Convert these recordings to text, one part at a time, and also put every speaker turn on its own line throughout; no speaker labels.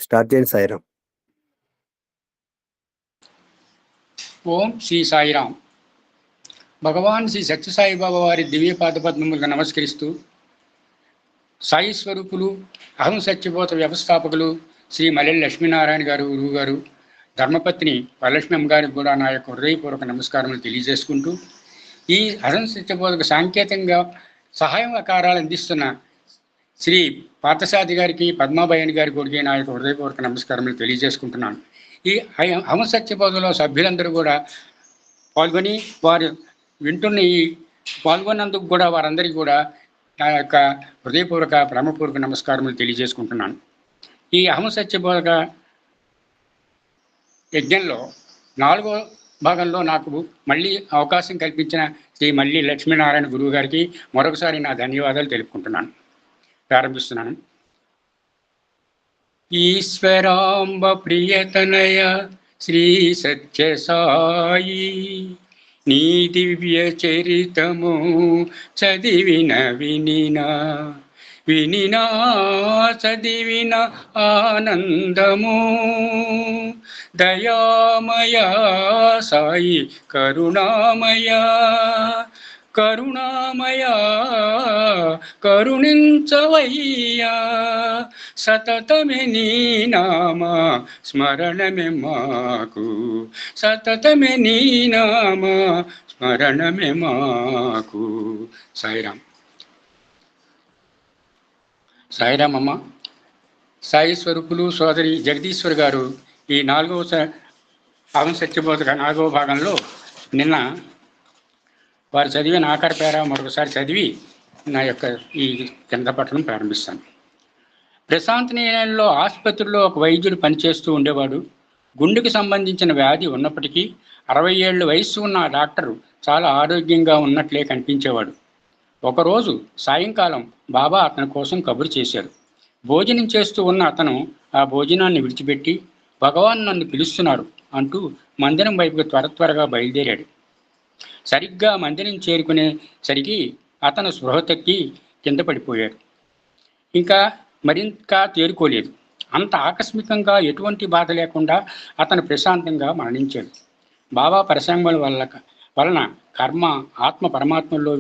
Start చేయండి సాయిరాం.
ఓం శ్రీ సాయిరాం. భగవాన్ శ్రీ సత్యసాయిబాబా వారి దివ్య పాదపద్మములకు నమస్కరిస్తూ, సాయి స్వరూపులు, అహం సత్యబోధ వ్యవస్థాపకులు శ్రీ మల్లెల లక్ష్మీనారాయణ గారు గురువు గారు, ధర్మపత్ని వరలక్ష్మి అమ్మ గారికి కూడా నా యొక్క హృదయపూర్వక నమస్కారములు తెలియజేసుకుంటూ, ఈ అహం సత్యబోధకు సాంకేతికంగా సహాయకారాలు అందిస్తున్న శ్రీ పార్థసారథి గారికి, పద్మాబాయి గారి కొడుకు నా యొక్క హృదయపూర్వక నమస్కారములు తెలియజేసుకుంటున్నాను. ఈ అహం సత్యబోధలో సభ్యులందరూ కూడా పాల్గొని వారు వింటున్న పాల్గొన్నందుకు కూడా వారందరికీ కూడా నా యొక్క హృదయపూర్వక ప్రేమపూర్వక నమస్కారములు తెలియజేసుకుంటున్నాను. ఈ అహం సత్యబోధక యజ్ఞంలో 4వ భాగంలో నాకు మళ్ళీ అవకాశం కల్పించిన శ్రీ మల్లి లక్ష్మీనారాయణ గురువు గారికి మరొకసారి నా ధన్యవాదాలు తెలుపుకుంటున్నాను. ప్రారంభిస్తున్నాను. ఈశ్వరాంబ ప్రియతనయ శ్రీ సత్య సాయి, నీ దివ్య చరితము చదివిన వినినా చదివిన ఆనందము, దయామయ సాయి కరుణామయ కరుణించవయ్యా, సతతమే నీ నామ స్మరణమే మాకు, సతతమే నీ నామ స్మరణమే మాకు. సాయిరాం. సాయిరాం అమ్మ. సాయి స్వరూపులు సోదరి జగదీశ్వర్ గారు ఈ 4వ అహం సత్యబోధక 4వ భాగంలో నిన్న వారు చదివిన ఆఖరి పేర మరొకసారి చదివి నా యొక్క ఈ కింద పట్టణం ప్రారంభిస్తాను. ప్రశాంత్ నిలయంలో ఆసుపత్రిలో ఒక వైద్యుడు పనిచేస్తూ ఉండేవాడు. గుండెకు సంబంధించిన వ్యాధి ఉన్నప్పటికీ 60 ఏళ్ళ వయస్సు ఉన్న ఆ డాక్టరు చాలా ఆరోగ్యంగా ఉన్నట్లే కనిపించేవాడు. ఒకరోజు సాయంకాలం బాబా అతని కోసం కబురు చేశారు. భోజనం చేస్తూ ఉన్న అతను ఆ భోజనాన్ని విడిచిపెట్టి, భగవాన్ నన్ను పిలుస్తున్నారు అంటూ మందిరం వైపుకు త్వరగా బయలుదేరాడు. సరిగ్గా మందిరం చేరుకునేసరికి అతను స్పృహ తక్కి కింద పడిపోయాడు. మరింకా తేరుకోలేదు. అంత ఆకస్మికంగా ఎటువంటి బాధ లేకుండా అతను ప్రశాంతంగా మరణించాడు. బాబా పరిశ్రమల వలన కర్మ ఆత్మ పరమాత్మలో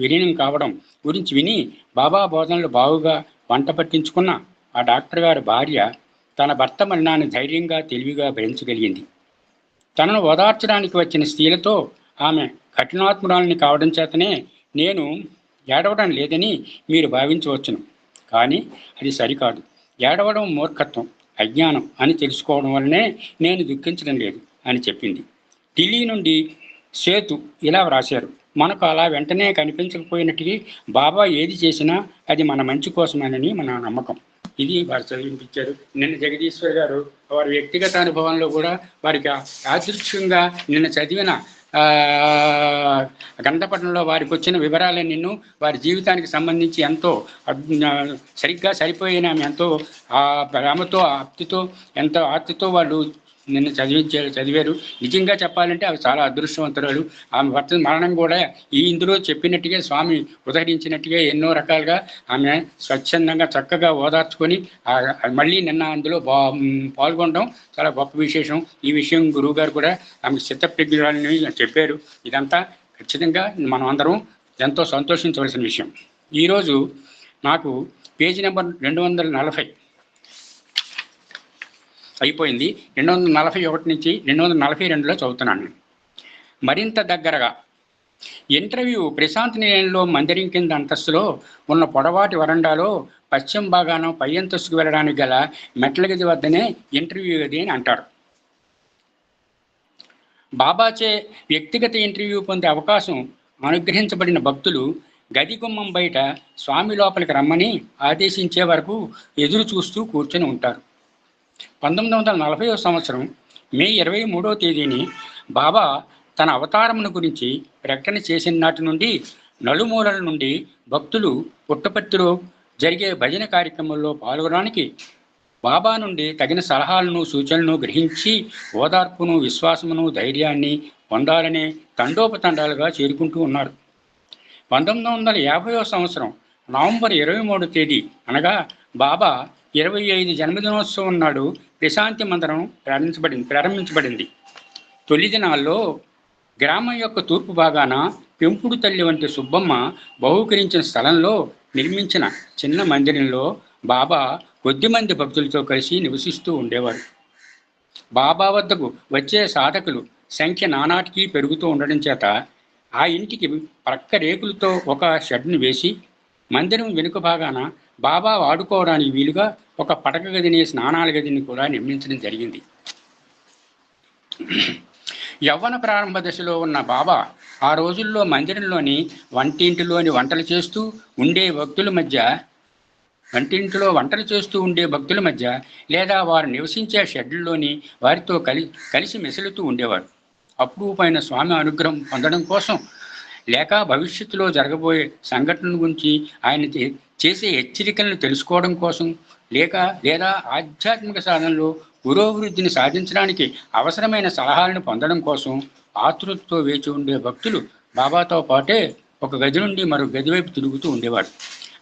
విలీనం కావడం గురించి విని బాబా బోధనలు బాగుగా వంట పట్టించుకున్న ఆ డాక్టర్ గారి భార్య తన భర్త మరణాన్ని ధైర్యంగా తెలివిగా భరించగలిగింది. తనను ఓదార్చడానికి వచ్చిన స్త్రీలతో ఆమె కఠినాత్మురాలని కావడం చేతనే నేను ఏడవడం లేదని మీరు భావించవచ్చును, కానీ అది సరికాదు. ఏడవడం మూర్ఖత్వం, అజ్ఞానం అని తెలుసుకోవడం వల్లనే నేను దుఃఖించడం లేదు అని చెప్పింది. ఢిల్లీ నుండి సేతు ఇలా వ్రాశారు: మనకు అలా వెంటనే కనిపించకపోయినట్టుగా బాబా ఏది చేసినా అది మన మంచి కోసమేనని మన నమ్మకం. ఇది వారు చదివించారు. నిన్న జగదీశ్వర్ గారు వారి వ్యక్తిగత అనుభవంలో కూడా వారికి యాదృచ్ఛికంగా నిన్న చదివిన గ్రంథపటంలో వారికి వచ్చిన వివరాలన్నీ వారి జీవితానికి సంబంధించి ఎంతో సరిగ్గా సరిపోయిన ఎంతో ప్రేమతో ఆప్తితో ఎంతో ఆర్తితో వాళ్ళు నిన్న చదివారు. నిజంగా చెప్పాలంటే అవి చాలా అదృష్టవంతురాలు. ఆమె భర్త మరణం కూడా ఇందులో చెప్పినట్టుగా స్వామి ఉదహరించినట్టుగా ఎన్నో రకాలుగా ఆమె స్వచ్ఛందంగా చక్కగా ఓదార్చుకొని మళ్ళీ నిన్న అందులో పాల్గొనడం చాలా గొప్ప విశేషం. ఈ విషయం గురువు గారు కూడా ఆమెకు చిత్తప్రజ్ఞులని చెప్పారు. ఇదంతా ఖచ్చితంగా మనం అందరం ఎంతో సంతోషించవలసిన విషయం. ఈరోజు నాకు పేజీ నెంబర్ 240 అయిపోయింది. 241 నుంచి 242లో చదువుతున్నాను. మరింత దగ్గరగా ఇంటర్వ్యూ ప్రశాంత్ నిలయంలో మందిరం కింద అంతస్తులో ఉన్న పొడవాటి వరండాలో పశ్చిమ భాగాన పై అంతస్తుకు వెళ్ళడానికి గల మెట్ల గది వద్దనే ఇంటర్వ్యూ గది అని అంటారు. బాబాచే వ్యక్తిగత ఇంటర్వ్యూ పొందే అవకాశం అనుగ్రహించబడిన భక్తులు గది గుమ్మం బయట స్వామి లోపలికి రమ్మని ఆదేశించే వరకు ఎదురు చూస్తూ కూర్చొని ఉంటారు. 1940వ సంవత్సరం మే 23వ తేదీని బాబా తన అవతారమును గురించి ప్రకటన చేసిన నాటి నుండి నలుమూలల నుండి భక్తులు పుట్టపర్తిలో జరిగే భజన కార్యక్రమంలో పాల్గొనడానికి బాబా నుండి తగిన సలహాలను సూచనలను గ్రహించి ఓదార్పును విశ్వాసమును ధైర్యాన్ని పొందాలనే తండోపతండాలుగా చేరుకుంటూ ఉన్నారు. 1950వ సంవత్సరం నవంబర్ 23వ తేదీ అనగా బాబా 25 జన్మదినోత్సవం నాడు ప్రశాంతి మందిరం ప్రారంభించబడింది. తొలి దినాల్లో గ్రామం యొక్క తూర్పు భాగాన పెంపుడు తల్లి వంటి సుబ్బమ్మ బహూకరించిన స్థలంలో నిర్మించిన చిన్న మందిరంలో బాబా కొద్దిమంది భక్తులతో కలిసి నివసిస్తూ ఉండేవారు. బాబా వద్దకు వచ్చే సాధకులు సంఖ్య నానాటికి పెరుగుతూ ఉండడం చేత ఆ ఇంటికి ప్రక్క రేకులతో ఒక షెడ్ను వేసి మందిరం వెనుక భాగాన బాబా వాడుకోవడానికి వీలుగా ఒక పడక గదిని, స్నానాల గదిని కూడా నిర్మించడం జరిగింది. యవ్వన ప్రారంభ దశలో ఉన్న బాబా ఆ రోజుల్లో మందిరంలోని వంటింటిలో వంటలు చేస్తూ ఉండే భక్తుల మధ్య లేదా వారు నివసించే షెడ్లోని వారితో కలిసి మెసులుతూ ఉండేవారు. అపురూపమైన స్వామి అనుగ్రహం పొందడం కోసం, లేక భవిష్యత్తులో జరగబోయే సంఘటనల గురించి ఆయన చేసే హెచ్చరికలను తెలుసుకోవడం కోసం, లేదా ఆధ్యాత్మిక సాధనలో పురోభివృద్ధిని సాధించడానికి అవసరమైన సలహాలను పొందడం కోసం ఆతృతతో వేచి ఉండే భక్తులు బాబాతో పాటే ఒక గది నుండి మరొక గది వైపు తిరుగుతూ ఉండేవారు.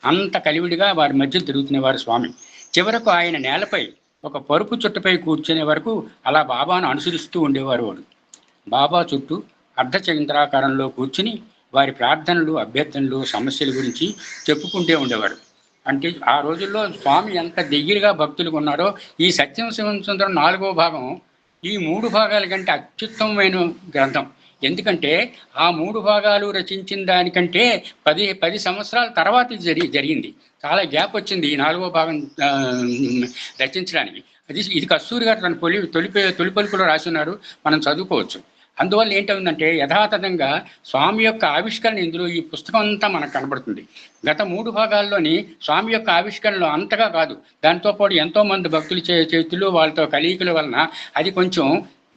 అంత కలివిడిగా వారి మధ్య తిరుగుతునేవారు స్వామి. చివరకు ఆయన నేలపై ఒక పరుపు చుట్టపై కూర్చునే వరకు అలా బాబాను అనుసరిస్తూ ఉండేవారు. వాడు బాబా చుట్టూ అర్ధచంద్రాకారంలో కూర్చుని వారి ప్రార్థనలు, అభ్యర్థనలు, సమస్యల గురించి చెప్పుకుంటూ ఉండేవాడు. అంటే ఆ రోజుల్లో స్వామి ఎంత దగ్గరగా భక్తులకు ఉన్నారో, ఈ సత్యం శివసుందరం 4వ భాగం ఈ 3 భాగాల కంటే అత్యుత్తమమైన గ్రంథం. ఎందుకంటే ఆ 3 భాగాలు రచించిన దానికంటే 10 సంవత్సరాల తర్వాత జరిగింది. చాలా గ్యాప్ వచ్చింది ఈ 4వ భాగం రచించడానికి. ఇది కస్తూరి గారు తన తొలి పలుకులో రాసి ఉన్నారు, మనం చదువుకోవచ్చు. అందువల్ల ఏంటవుందంటే యథాతథంగా స్వామి యొక్క ఆవిష్కరణ ఇందులో ఈ పుస్తకం అంతా మనకు కనబడుతుంది. గత 3 భాగాల్లోని స్వామి యొక్క ఆవిష్కరణలు అంతగా కాదు, దాంతోపాటు ఎంతోమంది భక్తులు చేతులు వాళ్ళతో కలయికల వలన అది కొంచెం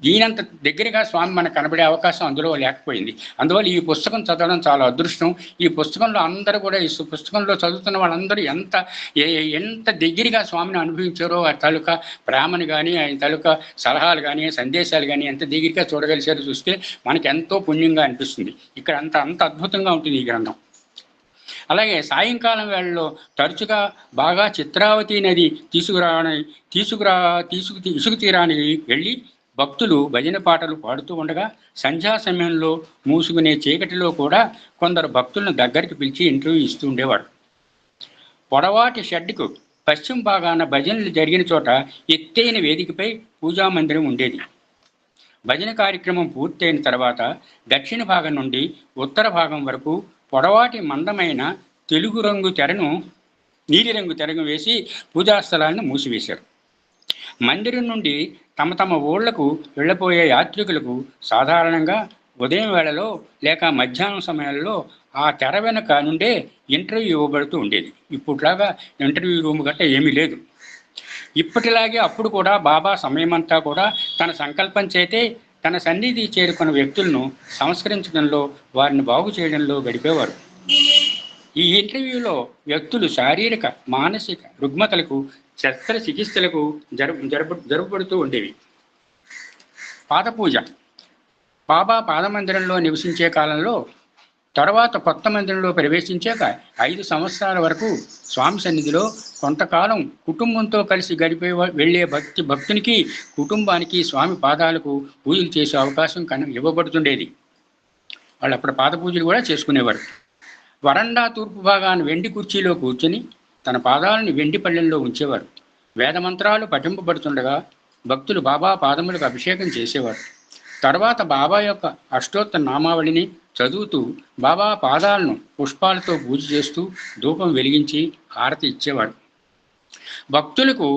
దీనంత దగ్గరగా స్వామి మనకు కనబడే అవకాశం అందులో లేకపోయింది. అందువల్ల ఈ పుస్తకం చదవడం చాలా అదృష్టం. ఈ పుస్తకంలో అందరూ కూడా, ఈ పుస్తకంలో చదువుతున్న వాళ్ళందరూ ఎంత దగ్గరగా స్వామిని అనుభవించారో, వారి తాలూకా ప్రేమను కానీ, ఆయన తాలూకా సలహాలు కానీ, సందేశాలు కానీ ఎంత దగ్గరగా చూడగలిసారో చూస్తే మనకి ఎంతో పుణ్యంగా అనిపిస్తుంది. ఇక్కడ అంత అద్భుతంగా ఉంటుంది ఈ గ్రంథం. అలాగే సాయంకాలం వేళల్లో తరచుగా బాగా చిత్రావతి నది ఇసుక తీరానికి వెళ్ళి భక్తులు భజన పాటలు పాడుతూ ఉండగా, సంధ్యా సమయంలో మూసుకునే చీకటిలో కూడా కొందరు భక్తులను దగ్గరికి పిలిచి ఇంటర్వ్యూ ఇస్తూ ఉండేవాడు. పొడవాటి షెడ్కు పశ్చిమ భాగాన భజనలు జరిగిన చోట ఎత్తైన వేదికపై పూజా మందిరం ఉండేది. భజన కార్యక్రమం పూర్తయిన తర్వాత దక్షిణ భాగం నుండి ఉత్తర భాగం వరకు పొడవాటి మందమైన నీలిరంగు తెరను వేసి పూజాస్థలాలను మూసివేశారు. మందిరం నుండి తమ ఊళ్లకు వెళ్ళిపోయే యాత్రికులకు సాధారణంగా ఉదయం వేళలో లేక మధ్యాహ్నం సమయాల్లో ఆ తెర వెనుక నుండే ఇంటర్వ్యూ ఇవ్వబడుతూ ఉండేది. ఇప్పుడులాగా ఇంటర్వ్యూ రూమ్ గట్ట ఏమీ లేదు. ఇప్పటిలాగే అప్పుడు కూడా బాబా సమయమంతా కూడా తన సంకల్పం చేతే తన సన్నిధి చేరుకున్న వ్యక్తులను సంస్కరించడంలో, వారిని బాగు చేయడంలో గడిపేవారు. ఈ ఇంటర్వ్యూలో వ్యక్తులు శారీరక, మానసిక రుగ్మతలకు, శస్త్రచికిత్సలకు జరుపబడుతూ ఉండేవి. పాదపూజ. బాబా పాదమందిరంలో నివసించే కాలంలో, తర్వాత కొత్త మందిరంలో ప్రవేశించాక 5 సంవత్సరాల వరకు స్వామి సన్నిధిలో కొంతకాలం కుటుంబంతో కలిసి వెళ్ళే భక్తునికి, కుటుంబానికి స్వామి పాదాలకు పూజలు చేసే అవకాశం ఇవ్వబడుతుండేది. వాళ్ళు అప్పుడు పాద పూజలు కూడా చేసుకునేవారు. వరండా తూర్పు భాగాన్ని వెండి కుర్చీలో కూర్చొని తన పాదాలను వెండి పళ్ళెంలో ఉంచేవారు. వేదమంత్రాలు పఠింపబడుతుండగా భక్తులు బాబా పాదములకు అభిషేకం చేసేవారు. తర్వాత బాబా యొక్క అష్టోత్తర నామావళిని చదువుతూ బాబా పాదాలను పుష్పాలతో పూజ చేస్తూ ధూపం వెలిగించి హారతి ఇచ్చేవాడు. భక్తులకు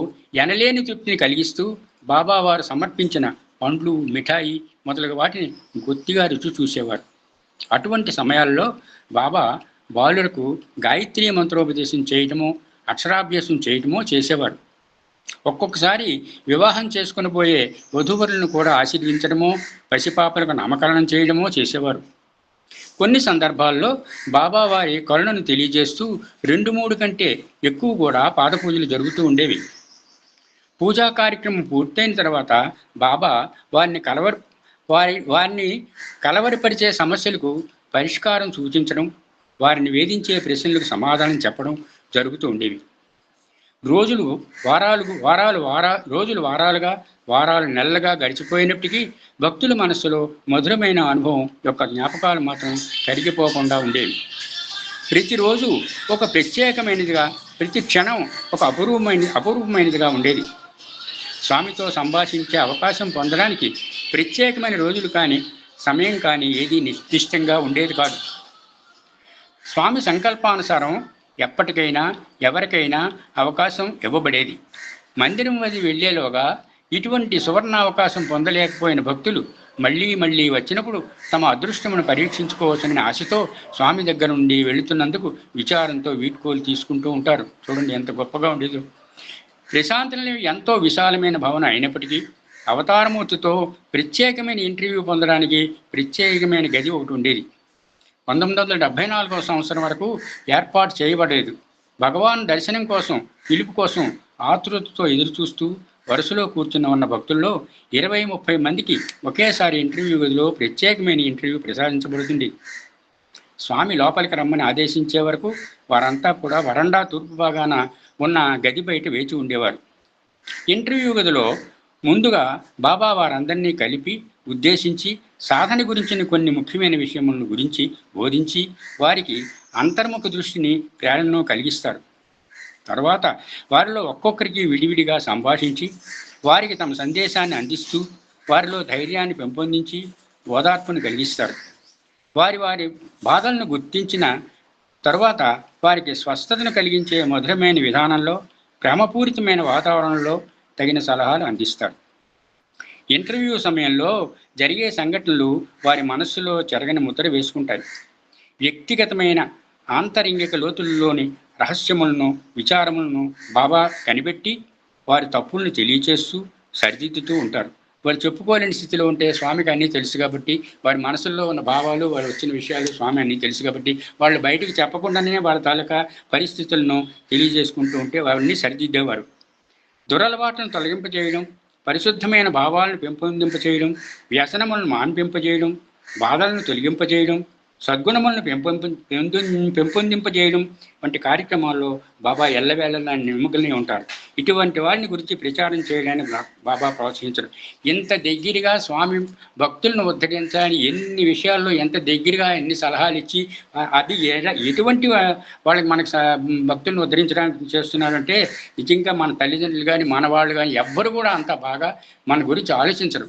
ఎనలేని తృప్తిని కలిగిస్తూ బాబా వారు సమర్పించిన పండ్లు, మిఠాయి మొదలగు వాటిని గొత్తిగా రుచి చూసేవారు. అటువంటి సమయాల్లో బాబా బాలులకు గాయత్రీ మంత్రోపదేశం చేయటమో, అక్షరాభ్యాసం చేయటమో చేసేవాడు. ఒక్కొక్కసారి వివాహం చేసుకుని పోయే వధూవరులను కూడా ఆశీర్వించడమో, పసిపాపలకు నామకరణం చేయడమో చేసేవారు. కొన్ని సందర్భాల్లో బాబా వారి కరుణను తెలియజేస్తూ 2-3 కంటే ఎక్కువ కూడా పాదపూజలు జరుగుతూ ఉండేవి. పూజా కార్యక్రమం పూర్తయిన తర్వాత బాబా వారిని కలవరపరిచే సమస్యలకు పరిష్కారం సూచించడం, వారిని వేధించే ప్రశ్నలకు సమాధానం చెప్పడం జరుగుతూ ఉండేవి. రోజులు రోజులు వారాలుగా, వారాలు నెలలుగా గడిచిపోయినప్పటికీ భక్తుల మనస్సులో మధురమైన అనుభవం యొక్క జ్ఞాపకాలు మాత్రం కరిగిపోకుండా ఉండేవి. ప్రతిరోజు ఒక ప్రత్యేకమైనదిగా, ప్రతి క్షణం ఒక అపూర్వమైనదిగా ఉండేది. స్వామితో సంభాషించే అవకాశం పొందడానికి ప్రత్యేకమైన రోజులు కానీ, సమయం కానీ ఏదీ నిర్దిష్టంగా ఉండేది కాదు. స్వామి సంకల్పానుసారం ఎప్పటికైనా ఎవరికైనా అవకాశం ఇవ్వబడేది. మందిరం వది వెళ్లేలోగా ఇటువంటి సువర్ణావకాశం పొందలేకపోయిన భక్తులు మళ్ళీ మళ్ళీ వచ్చినప్పుడు తమ అదృష్టమును పరీక్షించుకోవచ్చని ఆశతో స్వామి దగ్గర నుండి వెళుతున్నందుకు విచారంతో వీడ్కోలు తీసుకుంటూ ఉంటారు. చూడండి ఎంత గొప్పగా ఉండేదో. ప్రశాంతనిలయం ఎంతో విశాలమైన భవనం అయినప్పటికీ అవతారమూర్తితో ప్రత్యేకమైన ఇంటర్వ్యూ పొందడానికి ప్రత్యేకమైన గది ఒకటి ఉండేది. 1974 సంవత్సరం వరకు ఏర్పాటు చేయబడలేదు. భగవాన్ దర్శనం కోసం, పిలుపు కోసం ఆతృతతో ఎదురుచూస్తూ వరుసలో కూర్చుని ఉన్న భక్తుల్లో 20-30 మందికి ఒకేసారి ఇంటర్వ్యూ గదిలో ప్రత్యేకమైన ఇంటర్వ్యూ ప్రసాదించబడుతుంది. స్వామి లోపలికి రమ్మని ఆదేశించే వరకు వారంతా కూడా వరండా తూర్పు భాగాన ఉన్న గది బయట వేచి ఉండేవారు. ఇంటర్వ్యూ గదిలో ముందుగా బాబా వారందరినీ కలిపి ఉద్దేశించి సాధన గురించిన కొన్ని ముఖ్యమైన విషయములను గురించి బోధించి వారికి అంతర్ముఖ దృష్టిని, ప్రేరణను కలిగిస్తారు. తర్వాత వారిలో ఒక్కొక్కరికి విడివిడిగా సంభాషించి వారికి తమ సందేశాన్ని అందిస్తూ వారిలో ధైర్యాన్ని పెంపొందించి ఓదార్పును కలిగిస్తారు. వారి బాధలను గుర్తించిన తరువాత వారికి స్వస్థతను కలిగించే మధురమైన విధానంలో, ప్రేమపూరితమైన వాతావరణంలో తగిన సలహాలు అందిస్తారు. ఇంటర్వ్యూ సమయంలో జరిగే సంఘటనలు వారి మనస్సులో చెరగని ముద్ర వేసుకుంటాయి. వ్యక్తిగతమైన ఆంతరింగిక లోతుల్లోని రహస్యములను, విచారములను బాబా కనిపెట్టి వారి తప్పులను తెలియచేస్తూ సరిదిద్దుతూ ఉంటారు. వారు చెప్పుకోలేని స్థితిలో ఉంటే స్వామికి అన్నీ తెలుసు కాబట్టి, వారి మనసుల్లో ఉన్న భావాలు, వారు వచ్చిన విషయాలు స్వామి అన్నీ తెలుసు కాబట్టి, వాళ్ళు బయటికి చెప్పకుండానే వాళ్ళ తాలూకా పరిస్థితులను తెలియజేసుకుంటూ ఉంటే వారిని సరిదిద్దేవారు. దురలవాట్లను తొలగింపజేయడం, పరిశుద్ధమైన భావాలను పెంపొందింపచేయడం, వ్యసనములను మాన్పింపజేయడం, బాధలను తొలగింపజేయడం, సద్గుణములను పెంపొందింపజేయడం వంటి కార్యక్రమాల్లో బాబా ఎల్లవేళలా నిమగ్నమై ఉంటారు. ఇటువంటి వారిని గురించి ప్రచారం చేయడానికి బాబా ప్రోత్సహించరు. ఇంత దగ్గరగా స్వామి భక్తులను ఉద్ధరించాలని ఎన్ని విషయాల్లో ఎంత దగ్గరగా ఎన్ని సలహాలు ఇచ్చి అది ఎటువంటి వాళ్ళకి మనకు భక్తులను ఉద్ధరించడానికి చేస్తున్నారంటే నిజంగా మన తల్లిదండ్రులు కానీ మన వాళ్ళు కానీ ఎవ్వరు కూడా అంత బాగా మన గురించి ఆలోచించరు.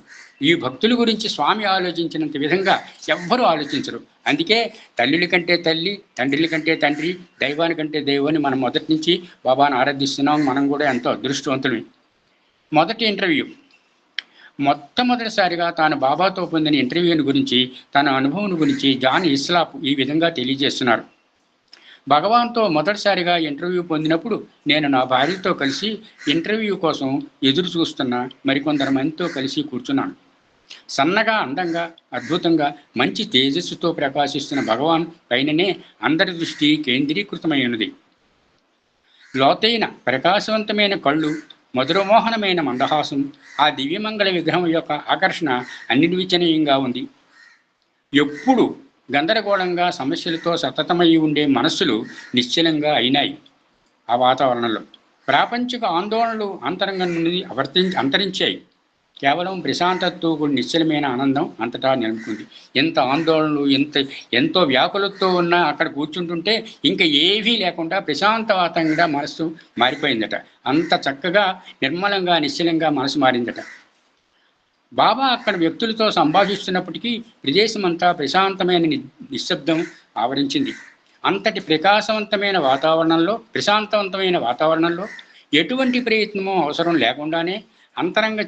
ఈ భక్తుల గురించి స్వామి ఆలోచించినంత విధంగా ఎవ్వరూ ఆలోచించరు. అందుకే తల్లుల కంటే తల్లి, తండ్రుల కంటే తండ్రి, దైవానికంటే దైవాన్ని మనం మొదటి నుంచి బాబాను ఆరాధిస్తున్నాం. మనం కూడా ఎంతో అదృష్టవంతులమే. మొదటి ఇంటర్వ్యూ. మొట్టమొదటిసారిగా తాను బాబాతో పొందిన ఇంటర్వ్యూని గురించి, తన అనుభవం గురించి జాన్ ఇస్లాప్ ఈ విధంగా తెలియజేస్తున్నారు. భగవాన్తో మొదటిసారిగా ఇంటర్వ్యూ పొందినప్పుడు నేను నా భార్యతో కలిసి ఇంటర్వ్యూ కోసం ఎదురు చూస్తున్న మరికొందరు మందితో కలిసి కూర్చున్నాను. సన్నగా, అందంగా, అద్భుతంగా, మంచి తేజస్సుతో ప్రకాశిస్తున్న భగవాన్ పైననే అందరి దృష్టి కేంద్రీకృతమై ఉన్నది. లోతైన ప్రకాశవంతమైన కళ్ళు, మధురమోహనమైన మందహాసం, ఆ దివ్యమంగళ విగ్రహం యొక్క ఆకర్షణ అనిర్వచనీయంగా ఉంది. ఎప్పుడు గందరగోళంగా సమస్యలతో సతతమై ఉండే మనస్సులు నిశ్చలంగా అయినాయి. ఆ వాతావరణంలో ప్రాపంచిక ఆందోళనలు అంతరంగం నుండి అంతరించాయి. కేవలం ప్రశాంతతతో కూడిన నిశ్చలమైన ఆనందం అంతటా నెలకొంది. ఎంత ఆందోళనలు, ఎంతో వ్యాకులతో ఉన్నా అక్కడ కూర్చుంటుంటే ఇంకా ఏవీ లేకుండా ప్రశాంతవాతంగా మనసు మారిపోయిందట. అంత చక్కగా నిర్మలంగా నిశ్చలంగా మనసు మారిందట. బాబా అక్కడ వ్యక్తులతో సంభాషిస్తున్నప్పటికీ ప్రదేశమంతా ప్రశాంతమైన నిశ్శబ్దం ఆవరించింది. అంతటి ప్రశాంతవంతమైన వాతావరణంలో ఎటువంటి ప్రయత్నమో అవసరం లేకుండానే అంతరంగ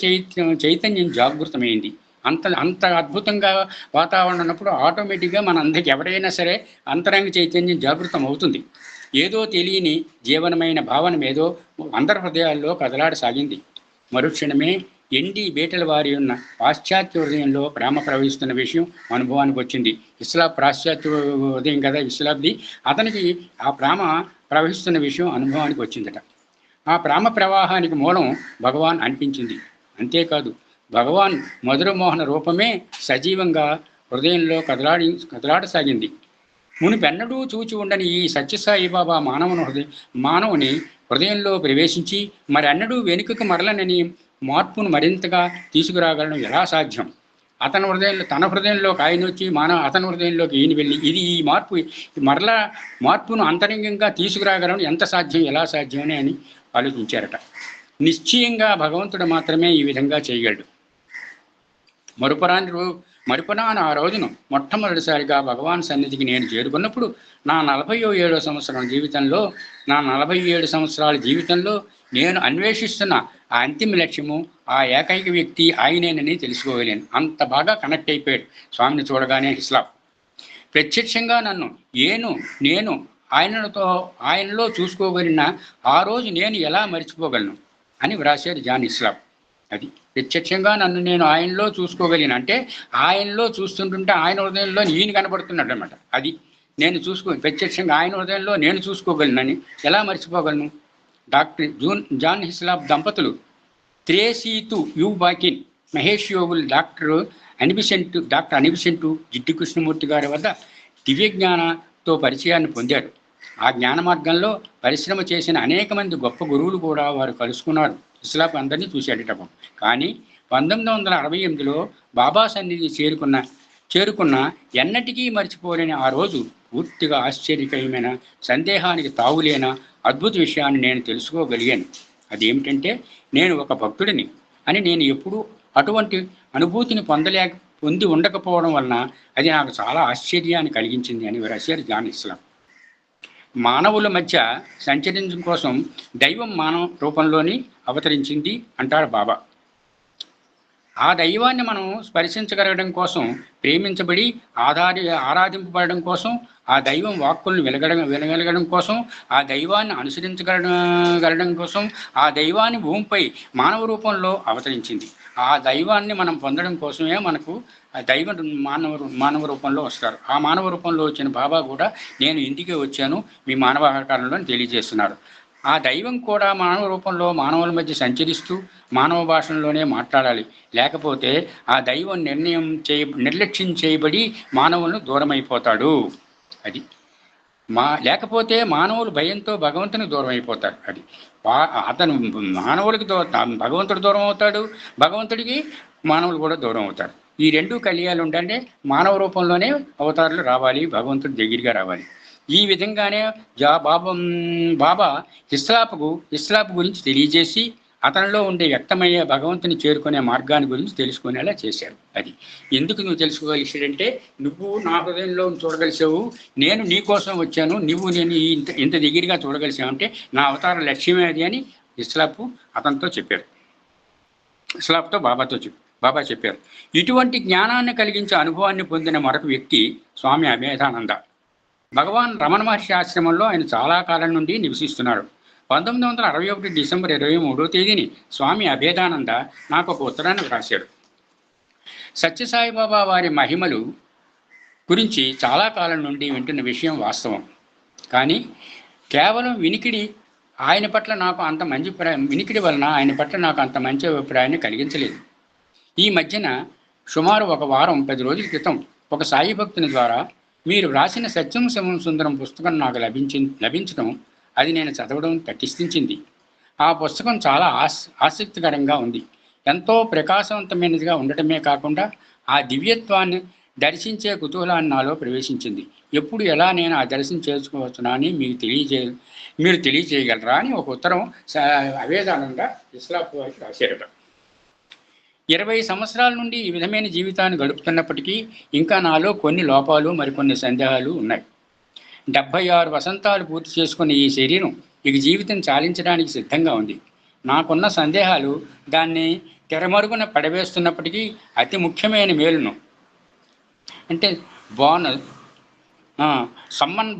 చైతన్యం జాగృతమైంది. అంత అద్భుతంగా వాతావరణం ఉన్నప్పుడు ఆటోమేటిక్గా మన అందరికి ఎవరైనా సరే అంతరంగ చైతన్యం జాగృతం అవుతుంది. ఏదో తెలియని జీవనమైన భావన ఏదో అందరి హృదయాల్లో కదలాడసాగింది. మరుక్షణమే ఎండి బేటల వారి ఉన్న పాశ్చాత్య హృదయంలో ప్రేమ ప్రవహిస్తున్న విషయం అనుభవానికి వచ్చింది. ఇస్లాం పాశ్చాత్య హృదయం కదా ఇస్లాంది. అతనికి ఆ ప్రేమ ప్రవహిస్తున్న విషయం అనుభవానికి వచ్చిందట. ఆ ప్రేమ ప్రవాహానికి మూలం భగవాన్ అనిపించింది. అంతేకాదు, భగవాన్ మధురమోహన రూపమే సజీవంగా హృదయంలో కదలాడసాగింది. మునిపెన్నడూ చూచి ఉండని ఈ సత్యసాయిబాబా మానవుని హృదయంలో ప్రవేశించి మరెన్నడూ వెనుకకు మరలనని మార్పును మరింతగా తీసుకురాగలను ఎలా సాధ్యం? అతని హృదయంలో తన హృదయంలోకి ఆయన వచ్చి అతని హృదయంలోకి ఈయన వెళ్ళి ఇది ఈ మరలా మార్పును అంతరంగంగా తీసుకురాగలను ఎంత సాధ్యం, ఎలా సాధ్యమని అని ఆలోచించారట. నిశ్చయంగా భగవంతుడు మాత్రమే ఈ విధంగా చేయగలడు. మరుపురాని ఆ రోజును మొట్టమొదటిసారిగా భగవాన్ సన్నిధికి నేను చేరుకున్నప్పుడు నా 47వ సంవత్సరాల జీవితంలో నేను అన్వేషిస్తున్న ఆ అంతిమ లక్ష్యము, ఆ ఏకైక వ్యక్తి ఆయనేనని తెలుసుకోగలేను. అంత బాగా కనెక్ట్ అయిపోయాడు స్వామిని చూడగానే హిస్లాప్. ప్రత్యక్షంగా నేను ఆయనలో చూసుకోగలిగిన ఆ రోజు నేను ఎలా మర్చిపోగలను అని వ్రాశారు జాన్ హిస్లాప్. అది ప్రత్యక్షంగా నేను ఆయనలో చూసుకోగలిగిన అంటే ఆయనలో చూస్తుంటుంటే ఆయన హృదయంలో ఈయన కనబడుతున్నాడు అనమాట. అది నేను ప్రత్యక్షంగా ఆయన హృదయంలో నేను చూసుకోగలనని ఎలా మర్చిపోగలను? డాక్టర్ జాన్ హిస్లాప్ దంపతులు త్రేసీతు యూబాకిన్ మహేష్ యోగుల్ డాక్టర్ అనిబిసెంటు జిడ్డు కృష్ణమూర్తి గారి వద్ద దివ్య జ్ఞానంతో పరిచయాన్ని పొందారు. ఆ జ్ఞాన మార్గంలో పరిశ్రమ చేసిన అనేక మంది గొప్ప గురువులు కూడా వారు కలుసుకున్నారు. హిస్లాప్ అందరినీ చూశాడట. కానీ 1968లో బాబా సన్నిధి చేరుకున్న ఎన్నటికీ మర్చిపోలేని ఆ రోజు పూర్తిగా ఆశ్చర్యకరమైన, సందేహానికి తావులేన అద్భుత విషయాన్ని నేను తెలుసుకోగలిగాను. అదేమిటంటే నేను ఒక భక్తుడిని అని నేను ఎప్పుడూ అటువంటి అనుభూతిని పొంది ఉండకపోవడం వలన అది నాకు చాలా ఆశ్చర్యాన్ని కలిగించింది అని రాశారు జాన్ హిస్లాప్. మానవుల మధ్య సంచరించడం కోసం దైవం మానవ రూపంలోని అవతరించింది అంటారు బాబా. ఆ దైవాన్ని మనం స్పర్శించగలగడం కోసం, ప్రేమించబడి ఆరాధింపబడడం కోసం, ఆ దైవం వాక్కులను వినగలగడం కోసం, ఆ దైవాన్ని అనుసరించగలగడం కోసం ఆ దైవాన్ని భూమిపై మానవ రూపంలో అవతరించింది. ఆ దైవాన్ని మనం పొందడం కోసమే మనకు ఆ దైవం మానవ రూపంలో వస్తారు. ఆ మానవ రూపంలో వచ్చిన బాబా కూడా నేను ఇంటికి వచ్చాను మీ మానవ ఆకారంలో తెలియజేస్తున్నారు. ఆ దైవం కూడా మానవ రూపంలో మానవుల మధ్య సంచరిస్తూ మానవ భాషలోనే మాట్లాడాలి. లేకపోతే ఆ దైవం నిర్లక్ష్యం చేయబడి మానవులను దూరం అయిపోతాడు. అది లేకపోతే మానవులు భయంతో భగవంతునికి దూరం అయిపోతారు. అది అతను మానవులకి భగవంతుడు దూరం అవుతాడు, భగవంతుడికి మానవులు కూడా దూరం అవుతారు. ఈ రెండు కలియాలు ఉండంటే మానవ రూపంలోనే అవతారాలు రావాలి, భగవంతుడి దగ్గరగా రావాలి. ఈ విధంగానే బాబా హిస్లాప్ గురించి తెలియజేసి అతనిలో ఉండే వ్యక్తమయ్యే భగవంతుని చేరుకునే మార్గాన్ని గురించి తెలుసుకునేలా చేశారు. అది ఎందుకు నువ్వు తెలుసుకోగలిసాడంటే, నువ్వు నా హృదయంలో చూడగలిసావు, నేను నీ కోసం వచ్చాను, నేను ఇంత దగ్గరగా చూడగలిసావు అంటే నా అవతార లక్ష్యమే అది అని హిస్లాప్ అతనితో చెప్పారు. హిస్లాప్తో బాబా చెప్పారు. ఇటువంటి జ్ఞానాన్ని కలిగించే అనుభవాన్ని పొందిన మరొక వ్యక్తి స్వామి అభేదానంద. భగవాన్ రమణ మహర్షి ఆశ్రమంలో ఆయన చాలా కాలం నుండి నివసిస్తున్నారు. 1961 డిసెంబర్ 23వ తేదీని స్వామి అభేదానంద నాకు ఒక ఉత్తరాన్ని వ్రాశాడు. సత్యసాయిబాబా వారి మహిమలు గురించి చాలా కాలం నుండి వింటున్న విషయం వాస్తవం. కానీ కేవలం వినికిడి వలన ఆయన పట్ల నాకు అంత మంచి అభిప్రాయాన్ని కలిగించలేదు. ఈ మధ్యన సుమారు 1 వారం 10 రోజుల క్రితం ఒక సాయి భక్తుని ద్వారా మీరు వ్రాసిన సత్యం శివం సుందరం పుస్తకం నాకు లభించడం, అది నేను చదవడం తటిస్థించింది. ఆ పుస్తకం చాలా ఆసక్తికరంగా ఉంది. ఎంతో ప్రకాశవంతమైనదిగా ఉండటమే కాకుండా ఆ దివ్యత్వాన్ని దర్శించే కుతూహలాన్ని నాలో ప్రవేశించింది. ఎప్పుడు ఎలా నేను ఆ దర్శనం చేసుకోవచ్చునా అని మీరు తెలియజేయగలరా అని ఒక ఉత్తరం అవేదానంగా హిస్లాప్ వారికి రాశారట. 20 సంవత్సరాల నుండి ఈ విధమైన జీవితాన్ని గడుపుతున్నప్పటికీ ఇంకా నాలో కొన్ని లోపాలు, మరికొన్ని సందేహాలు ఉన్నాయి. 76 వసంతాలు పూర్తి చేసుకున్న ఈ శరీరం ఇక జీవితం చాలించడానికి సిద్ధంగా ఉంది. నాకున్న సందేహాలు దాన్ని తెరమరుగున పడవేస్తున్నప్పటికీ అతి ముఖ్యమైన మేలును అంటే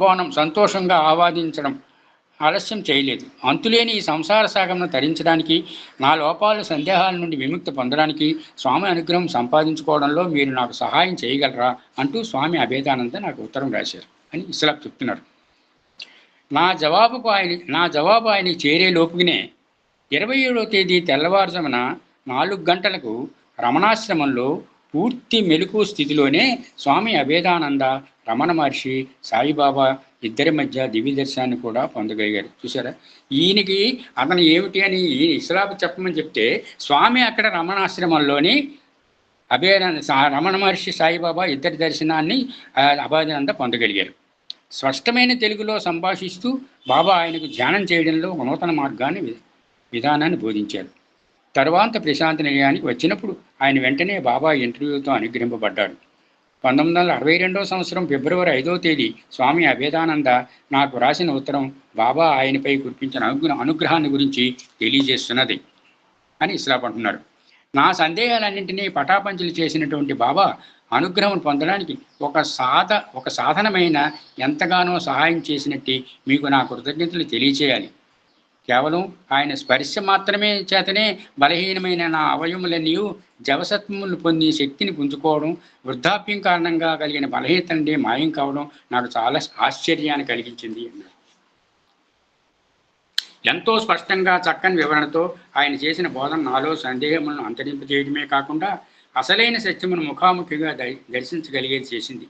బోనం సంతోషంగా ఆవాదించడం ఆలస్యం చేయలేదు. అంతులేని ఈ సంసార సాగంను తరించడానికి, నా లోపాల సందేహాల నుండి విముక్తి పొందడానికి స్వామి అనుగ్రహం సంపాదించుకోవడంలో మీరు నాకు సహాయం చేయగలరా అంటూ స్వామి అభేదానంద నాకు ఉత్తరం రాశారు అని హిస్లాప్ చెప్తున్నారు. నా జవాబు ఆయనకి చేరే లోపుగానే 27వ తేదీ తెల్లవారుజామున 4 గంటలకు రమణాశ్రమంలో పూర్తి మెలకు స్థితిలోనే స్వామి అభేదానంద, రమణ మహర్షి, సాయిబాబా ఇద్దరి మధ్య దివ్య దర్శనాన్ని కూడా పొందగలిగారు. చూసారా, ఈయనకి అతను ఏమిటి అని ఈయన ఇస్లాం చెప్పమని చెప్తే స్వామి అక్కడ రమణాశ్రమంలోని రమణ మహర్షి, సాయిబాబా ఇద్దరి దర్శనాన్ని అభేదానంద పొందగలిగారు. స్పష్టమైన తెలుగులో సంభాషిస్తూ బాబా ఆయనకు ధ్యానం చేయడంలో ఒక నూతన మార్గాన్ని విధానాన్ని బోధించారు. తరువాత ప్రశాంతి నిలయానికి వచ్చినప్పుడు ఆయన వెంటనే బాబా ఇంటర్వ్యూతో అనుగ్రహింపబడ్డాడు. 1962 సంవత్సరం ఫిబ్రవరి 5వ తేదీ స్వామి అభేదానంద నాకు రాసిన ఉత్తరం బాబా ఆయనపై కురిపించిన అనుగ్రహాన్ని గురించి తెలియజేస్తున్నది అని ఇస్లాం అంటున్నారు. నా సందేహాలన్నింటినీ పటాపంచలు చేసినటువంటి బాబా అనుగ్రహం పొందడానికి ఒక సాధనమైన ఎంతగానో సహాయం చేసినట్టు మీకు నా కృతజ్ఞతలు తెలియచేయాలి. కేవలం ఆయన స్పర్శ మాత్రమే చేతనే బలహీనమైన నా అవయములన్నీ జవసత్వములు పొంది శక్తిని పుంజుకోవడం, వృద్ధాప్యం కారణంగా కలిగిన బలహీనత మాయం కావడం నాకు చాలా ఆశ్చర్యాన్ని కలిగించింది అన్నారు. ఎంతో స్పష్టంగా చక్కని వివరణతో ఆయన చేసిన బోధన నాలో సందేహములను అంతరింపజేయడమే కాకుండా అసలైన సత్యమును ముఖాముఖిగా దర్శించగలిగేది చేసింది.